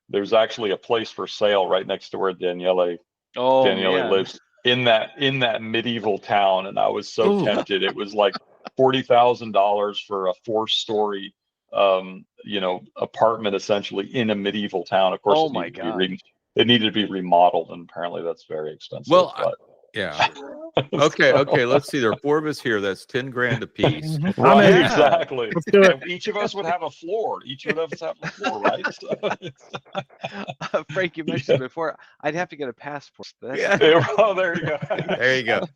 There's actually a place for sale right next to where Daniele Man. lives in that medieval town, and I was so Ooh. tempted. It was like $40,000 for a 4-story apartment essentially in a medieval town. Of course, Oh my God. it needed to be remodeled, and apparently that's very expensive. Well, but yeah. Okay. Let's see. There are 4 of us here. That's 10 grand a piece. Mhm. Right, I'm in. exactly. Let's do it. And each of us would have a floor. Each of us have a floor, right? So Frank, you mentioned before, I'd have to get a passport. oh, there you go. There you go.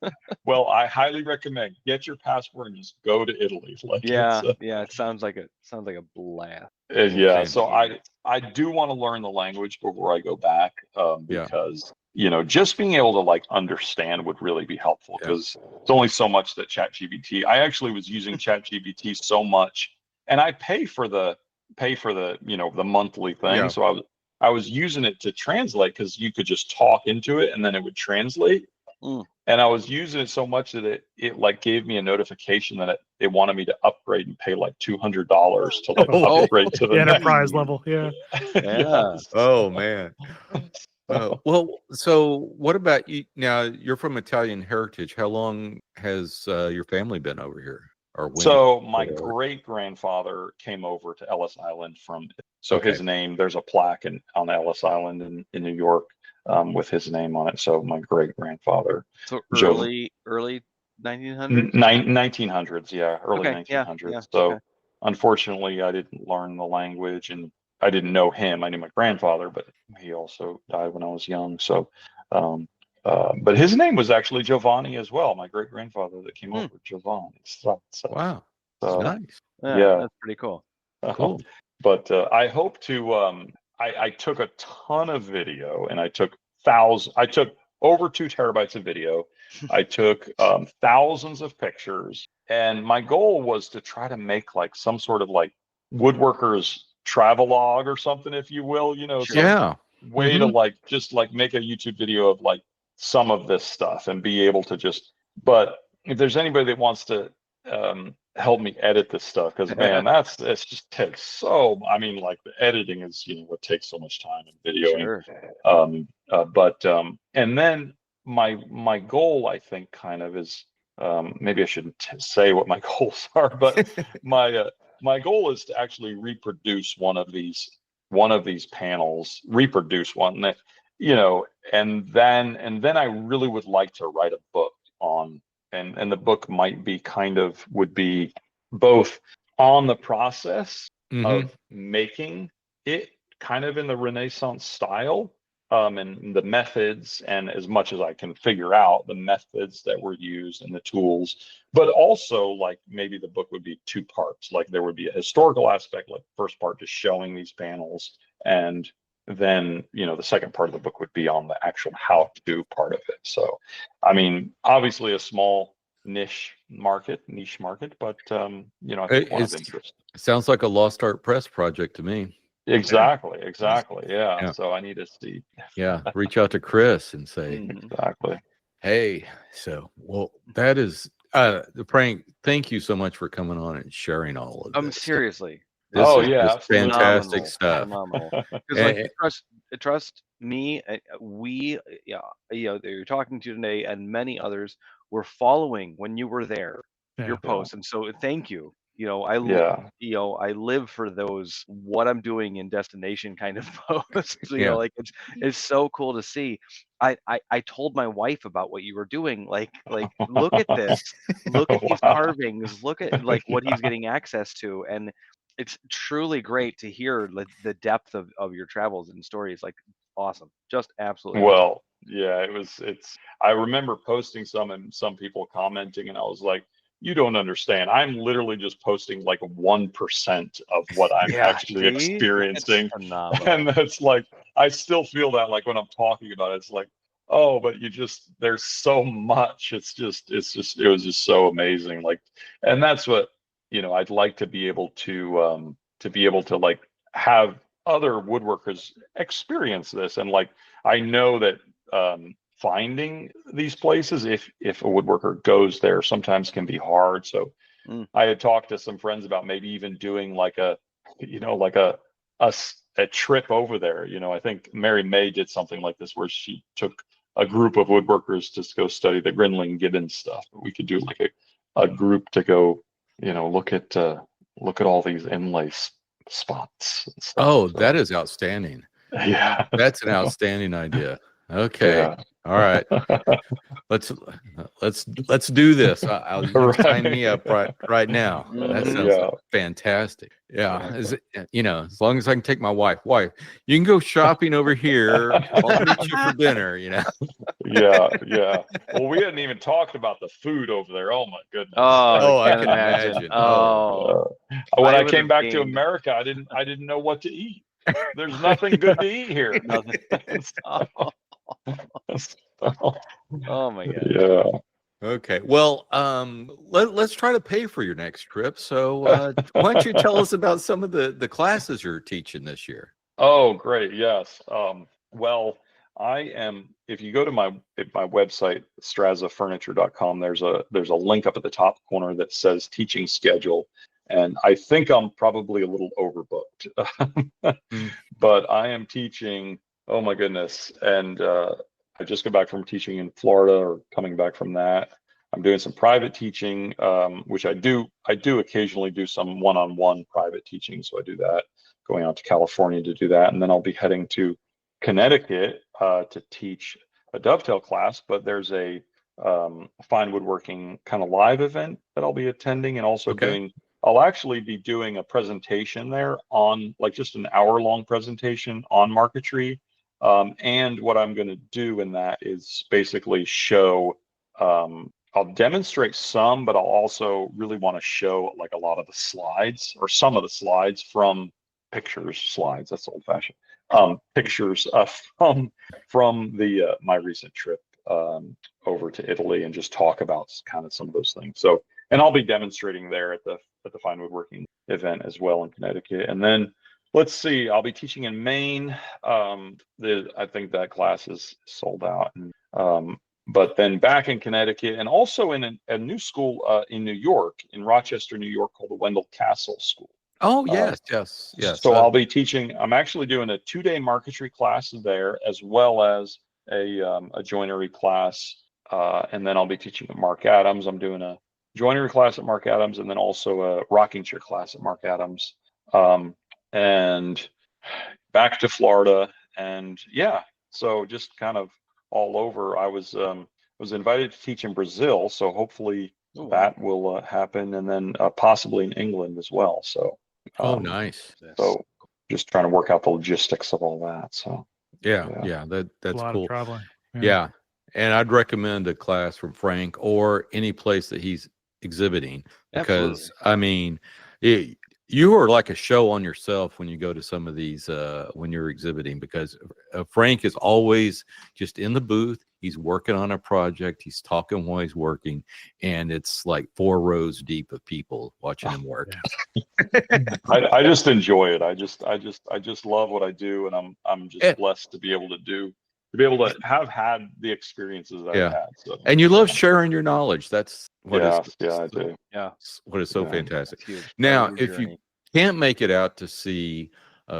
Well, I highly recommend get your passport and just go to Italy. Yeah, it sounds like a blast. Yeah. So I do want to learn the language before I go back, Yeah. because just being able to like understand would really be helpful, Yeah. because it's only so much that ChatGPT. I actually was using ChatGPT so much, and I pay for the the monthly thing. Yeah. So I was using it to translate, because you could just talk into it and then it would translate. And I was using it so much that it like gave me a notification that it wanted me to upgrade and pay like $200 to like upgrade to the enterprise level. Yeah. Yes. Oh man. Well, so what about you? Now you're from Italian heritage. How long has your family been over here? Or when So my great grandfather came over to Ellis Island his name, there's a plaque on Ellis Island in New York with his name on it. So my great grandfather. So early 1900s? 1900s, yeah, early Okay, 1900s. yeah, So okay. unfortunately, I didn't learn the language, and I didn't know him. I knew my grandfather, but he also died when I was young. So, but his name was actually Giovanni as well. My great grandfather that came over, Giovanni. So, Wow. so, Nice. yeah. That's pretty cool. Cool. But I hope to. I took a ton of video, and I took over 2 terabytes of video. I took thousands of pictures, and my goal was to try to make like some sort of like woodworkers travelogue or something, if you will. Sure. Yeah. Way to like just like make a YouTube video of like some of this stuff and be able to but if there's anybody that wants to help me edit this stuff, because man, it's just takes like the editing is what takes so much time in videoing. Sure. And then my goal, I think, kind of is maybe I shouldn't say what my goals are, but my goal is to actually reproduce one of these panels, reproduce one that, and then I really would like to write a book on, and the book would be both on the process of making it kind of in the Renaissance style, and the methods, and as much as I can figure out the methods that were used and the tools, but also like maybe the book would be 2 parts. Like there would be a historical aspect, like first part just showing these panels, and then the second part of the book would be on the actual how-to part of it. So I mean, obviously a small niche market, but I think one of interest. Sounds like a Lost Art Press project to me. Exactly. Yeah. So I need to see. Yeah. Reach out to Chris and say, exactly. Hey, that is Frank, thank you so much for coming on and sharing all of this. Seriously. This is yeah, just fantastic stuff. Phenomenal. Because trust me, you're talking to today, and many others were following when you were there, your posts, and so thank you. I live for those what I'm doing in destination kind of posts. Like it's so cool to see. I told my wife about what you were doing. Like look at this, look at these carvings, look at like what he's getting access to, and it's truly great to hear the depth of your travels and stories. Like awesome, just absolutely awesome. Well, yeah, I remember posting some and some people commenting, and I was like, you don't understand. I'm literally just posting like 1% of what I'm actually experiencing. And that's like, I still feel that like when I'm talking about it, it's like, oh, but there's so much. It was just so amazing. Like, and that's what, I'd like to be able to like have other woodworkers experience this. And like, I know that finding these places, if a woodworker goes there, sometimes can be hard. So I had talked to some friends about maybe even doing like a trip over there. I think Mary May did something like this where she took a group of woodworkers to go study the Grinling Gibbons stuff. But we could do like a group to go, look at all these inlay spots and stuff. Oh, So, that is outstanding. yeah, That's an outstanding idea. Okay. yeah. All right. Let's do this. I'll sign me up right now. That sounds Yeah. fantastic. Yeah. As long as I can take my wife, you can go shopping over here. I'll meet you for dinner, Yeah. Well, we hadn't even talked about the food over there. Oh my goodness. Oh, I can imagine. When I came back to America, I didn't know what to eat. There's nothing good to eat here. Nothing. Oh my God. Yeah. Okay. Well, let's try to pay for your next trip. So why don't you tell us about some of the classes you're teaching this year? Oh, great. Yes. Well, if you go to my website, strazzafurniture.com, there's a link up at the top corner that says teaching schedule. And I think I'm probably a little overbooked, but I am teaching, oh my goodness. And I just got back from teaching in Florida, or coming back from that. I'm doing some private teaching, which I do occasionally do some one-on-one private teaching. So I do that, going out to California to do that. And then I'll be heading to Connecticut to teach a dovetail class, but there's a fine woodworking kind of live event that I'll be attending, and also I'll actually be doing a presentation there on, like, just an hour-long presentation on marquetry. And what I'm going to do in that is basically show, I'll demonstrate some, but I'll also really want to show like a lot of the slides, or some of the slides from slides. That's old fashioned. Pictures from the my recent trip over to Italy, and just talk about kind of some of those things. So, and I'll be demonstrating there at the fine woodworking event as well in Connecticut. And then let's see, I'll be teaching in Maine. I think that class is sold out. But then back in Connecticut, and also in a new school in New York, in Rochester, New York, called the Wendell Castle School. Oh, yes. So I'll be teaching. I'm actually doing a 2-day marquetry class there, as well as a joinery class. And then I'll be teaching at Mark Adams. I'm doing a joinery class at Mark Adams, and then also a rocking chair class at Mark Adams. And back to Florida, and yeah, so just kind of all over. I was invited to teach in Brazil, so hopefully that will happen, and then possibly in England as well. So nice. So just trying to work out the logistics of all that. So yeah, that's a lot cool. of traveling. Yeah. And I'd recommend a class from Frank, or any place that he's exhibiting, because I mean, you are like a show on yourself when you go to some of these when you're exhibiting, because Frank is always just in the booth. He's working on a project. He's talking while he's working, and it's like 4 rows deep of people watching him work. I just enjoy it. I just love what I do, and I'm just blessed to be able to have had the experiences that I've had. So, and you love sharing your knowledge. That's what I do. Yeah. What is so fantastic. Now, if you can't make it out to see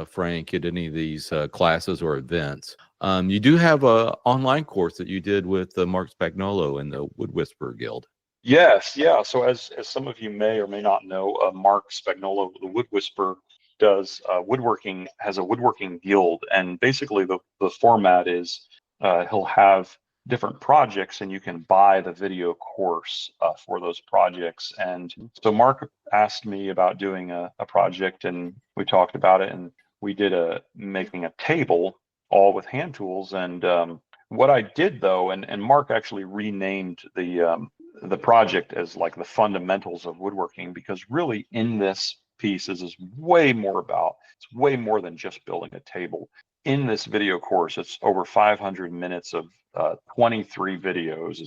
Frank at any of these classes or events, you do have a online course that you did with Mark Spagnolo and the Wood Whisperer Guild. Yes, yeah. So as some of you may or may not know, Mark Spagnolo, the Wood Whisperer, does has a woodworking guild, and basically the format is he'll have different projects, and you can buy the video course for those projects. And so Mark asked me about doing a project, and we talked about it, and we did making a table all with hand tools. And what I did though, and Mark actually renamed the project as like the fundamentals of woodworking, because really in this piece is way more than just building a table. In this video course, it's over 500 minutes of 23 videos.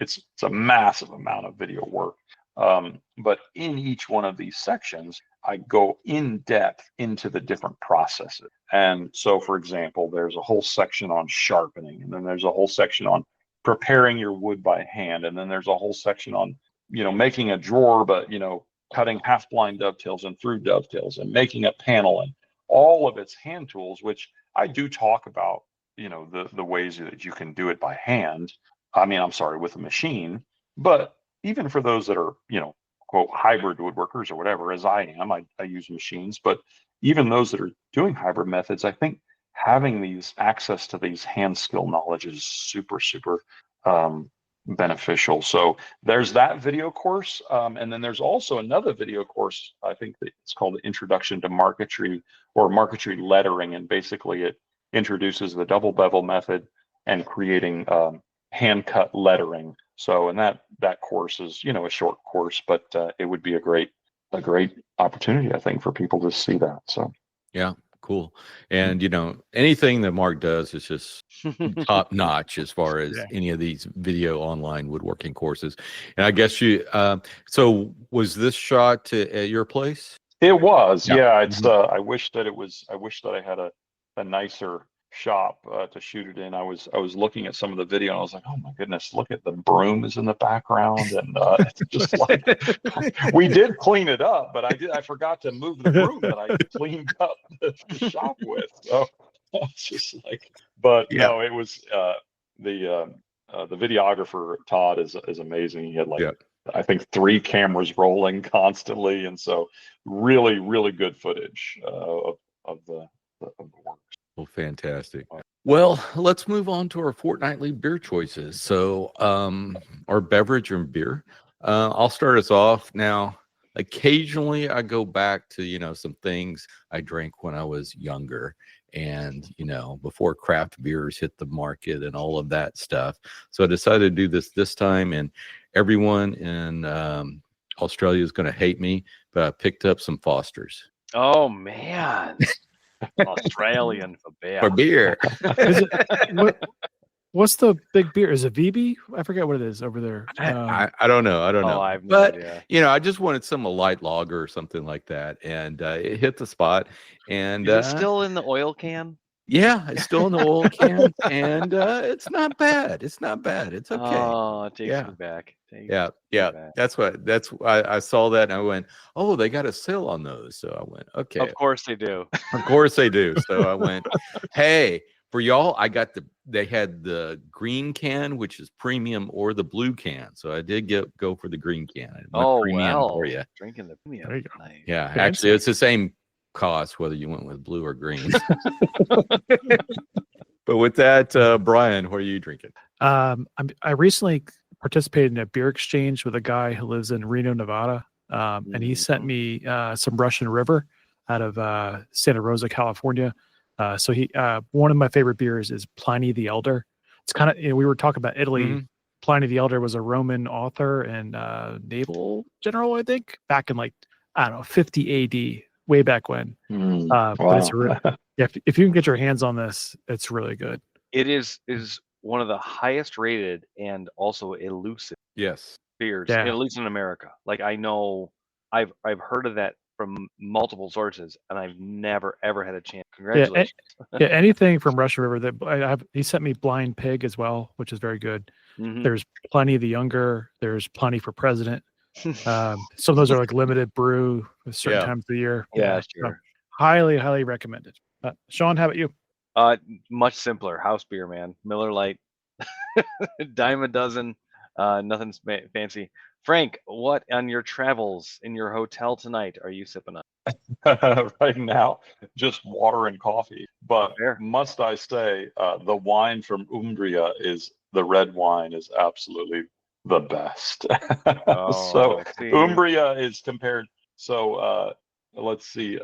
It's a massive amount of video work. But in each one of these sections, I go in depth into the different processes. And so, for example, there's a whole section on sharpening, and then there's a whole section on preparing your wood by hand. And then there's a whole section on, making a drawer, but, cutting half blind dovetails and through dovetails and making a panel, and all of its hand tools, which I do talk about, the ways that you can do it by hand. With a machine. But even for those that are, quote, hybrid woodworkers or whatever, as I am, I use machines. But even those that are doing hybrid methods, I think having these access to these hand skill knowledge is super, super beneficial. So there's that video course. And then there's also another video course, I think that it's called the Introduction to Marquetry or Marquetry Lettering. And basically it introduces the double bevel method and creating hand cut lettering. So, and that course is, a short course, but it would be a great opportunity, I think, for people to see that. So, yeah, cool. And, anything that Mark does is just top notch as far as any of these video online woodworking courses. And I guess so was this shot at your place? It was. Yeah. It's, I wish that I had a nicer shop to shoot it in. I was looking at some of the video and I was like, oh my goodness, look at the broom is in the background, and it's just like we did clean it up, but I forgot to move the broom that I cleaned up the shop with. So it's just like, but no, it was the videographer Todd is amazing. He had I think 3 cameras rolling constantly, and so really, really good footage of the work. Well, fantastic. Well, let's move on to our fortnightly beer choices. So, our beverage and beer. I'll start us off. Now, occasionally I go back to, some things I drank when I was younger and, before craft beers hit the market and all of that stuff. So I decided to do this time, and everyone in Australia is going to hate me, but I picked up some Foster's. Oh, man. Australian for beer. Is it, what's the big beer? Is it VB? I forget what it is over there. I don't know. I have no idea. I just wanted some light lager or something like that, and it hit the spot. And is it still in the oil can? Yeah, it's still in the oil can, and it's not bad. It's not bad. It's okay. Oh, it takes me back. Yeah. That's why I saw that and I went, oh, they got a sale on those. So I went, okay. Of course they do. Of course they do. So I went, hey, for y'all, they had the green can, which is premium, or the blue can. So I did go for the green can. Premium for you. Drinking the premium. There you go. Nice. Yeah, actually, it's the same cost whether you went with blue or green. But with that, Brian, what are you drinking? I recently participated in a beer exchange with a guy who lives in Reno, Nevada, and he sent me some Russian River out of Santa Rosa, California. So one of my favorite beers is Pliny the Elder. It's kind of, we were talking about Italy. Mm-hmm. Pliny the Elder was a Roman author and naval general, I think, back in 50 AD, way back when. But it's if you can get your hands on this, it's really good. It is one of the highest rated and also elusive beers, at least in America. I know I've heard of that from multiple sources, and I've never ever had a chance. Congratulations. Anything from Russian River that he sent me Blind Pig as well, which is very good. Mm-hmm. There's Pliny the Younger. There's Pliny for President. Some of those are limited brew at certain times of the year. Yeah, sure. So highly, highly recommended. Sean, how about you? Much simpler house beer, man. Miller Lite, dime a dozen. Nothing fancy. Frank, what on your travels in your hotel tonight are you sipping on? Right now, just water and coffee. But must I say, the wine from Umbria the red wine is absolutely the best. So Umbria is compared. So let's see.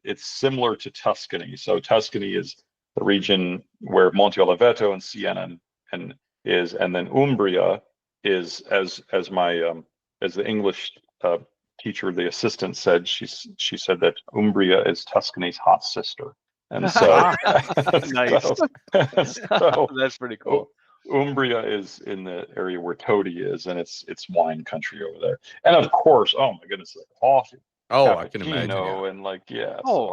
It's similar to Tuscany. So Tuscany is the region where Monte Oliveto and Siena and then Umbria is as the English teacher, the assistant said, she said that Umbria is Tuscany's hot sister. And so nice. So that's pretty cool. Umbria is in the area where Todi is, and it's wine country over there. And of course, oh my goodness, the coffee. Oh, I can imagine. And I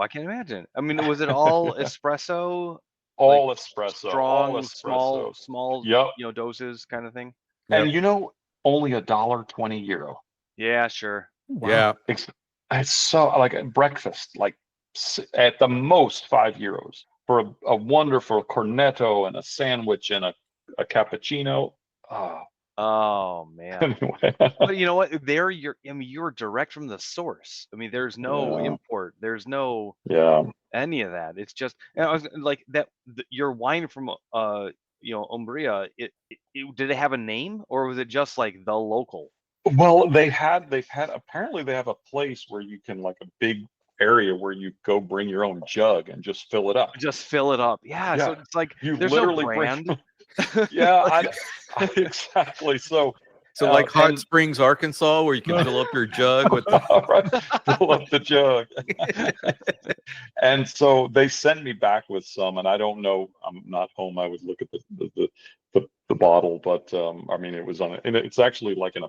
can imagine. I mean, was it all espresso all espresso, strong, all espresso. small, Yep. doses kind of thing. And only €1.20. Yeah, sure. Yeah. It's so like a breakfast, like at the most €5 for a wonderful cornetto and a sandwich and a cappuccino. Oh man. Anyway. But you know what? You're direct from the source. I mean, there's no import. There's no any of that. It's just, and I was like that. Your wine from Umbria. Did it have a name, or was it just like the local? Well, apparently they have a place where you can, like, a big area where you go bring your own jug and just fill it up. Just fill it up. Yeah. So it's like there's literally no brand. Exactly. So like Hot Springs, Arkansas, where you can fill up your jug with fill up the jug. And so they sent me back with some, and I don't know. I'm not home. I would look at the bottle, but I mean, it was and it's actually like in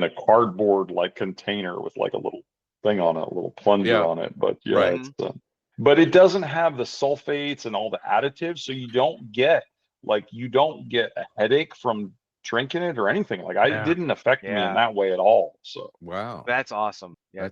a cardboard like container with like a little thing on it, a little plunger on it. But it's, but it doesn't have the sulfates and all the additives, so you don't get a headache from drinking it or anything. Like, it didn't affect me in that way at all. So wow, that's awesome. Yeah,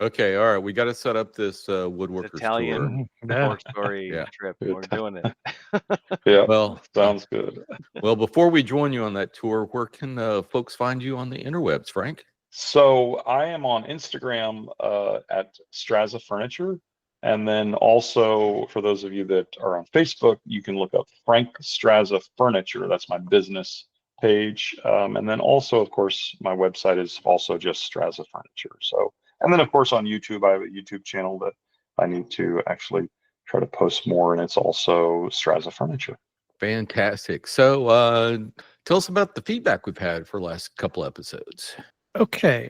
okay, all right, we got to set up this woodworkers Italian tour. story trip. We're doing it. Well, sounds good. Well, before we join you on that tour, where can folks find you on the interwebs, Frank? So I am on Instagram at Strazza Furniture. And then also, for those of you that are on Facebook, you can look up Frank Strazza Furniture. That's my business page. And then also, of course, my website is also just Strazza Furniture. So, and then of course on YouTube, I have a YouTube channel that I need to actually try to post more, and it's also Strazza Furniture. Fantastic. So tell us about the feedback we've had for the last couple episodes. Okay.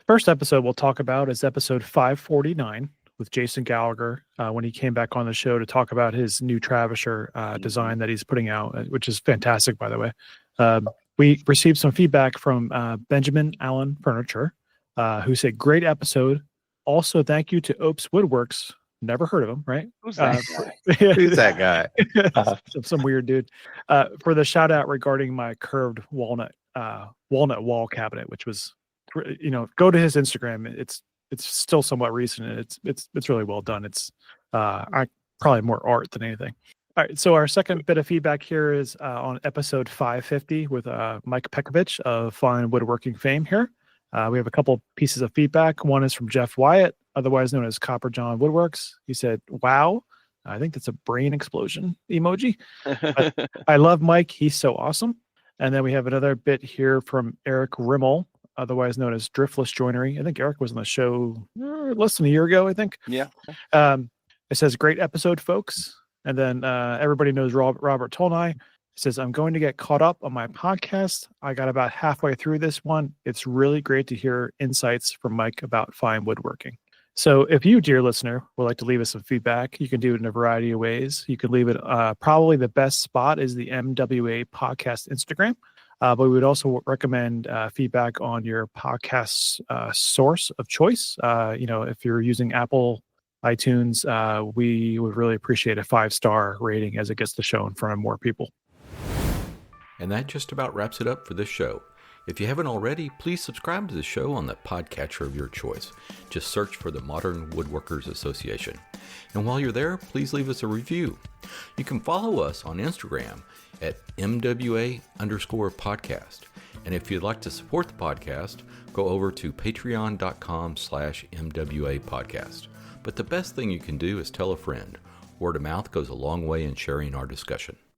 First episode we'll talk about is episode 549 with Jason Gallagher when he came back on the show to talk about his new Travisher design that he's putting out, which is fantastic, by the way. We received some feedback from Benjamin Allen Furniture, who said, great episode. Also, thank you to Obst Woodworks. Never heard of him, right? Who's that guy? Who's that guy? Some weird dude. For the shout out regarding my curved walnut wall cabinet, which was, go to his Instagram. It's still somewhat recent, and it's really well done. It's probably more art than anything. All right, so our second bit of feedback here is on episode 550 with Mike Pekovich of Fine Woodworking fame here. We have a couple pieces of feedback. One is from Jeff Wyatt, otherwise known as Copper John Woodworks. He said, wow, I think that's a brain explosion emoji. I love Mike. He's so awesome. And then we have another bit here from Eric Rimmel, otherwise known as Driftless Joinery. I think Eric was on the show less than a year ago, I think. Yeah. It says, great episode, folks. And then everybody knows Robert Tolnai. Says, I'm going to get caught up on my podcast. I got about halfway through this one. It's really great to hear insights from Mike about fine woodworking. So if you, dear listener, would like to leave us some feedback, you can do it in a variety of ways. You can leave it, probably the best spot is the MWA podcast Instagram. But we would also recommend feedback on your podcast source of choice. If you're using Apple iTunes, we would really appreciate a 5-star rating as it gets the show in front of more people. And that just about wraps it up for this show. If you haven't already, please subscribe to the show on the podcatcher of your choice. Just search for the Modern Woodworkers Association. And while you're there, please leave us a review. You can follow us on Instagram at MWA_podcast. And if you'd like to support the podcast, go over to patreon.com/MWA podcast. But the best thing you can do is tell a friend. Word of mouth goes a long way in sharing our discussion.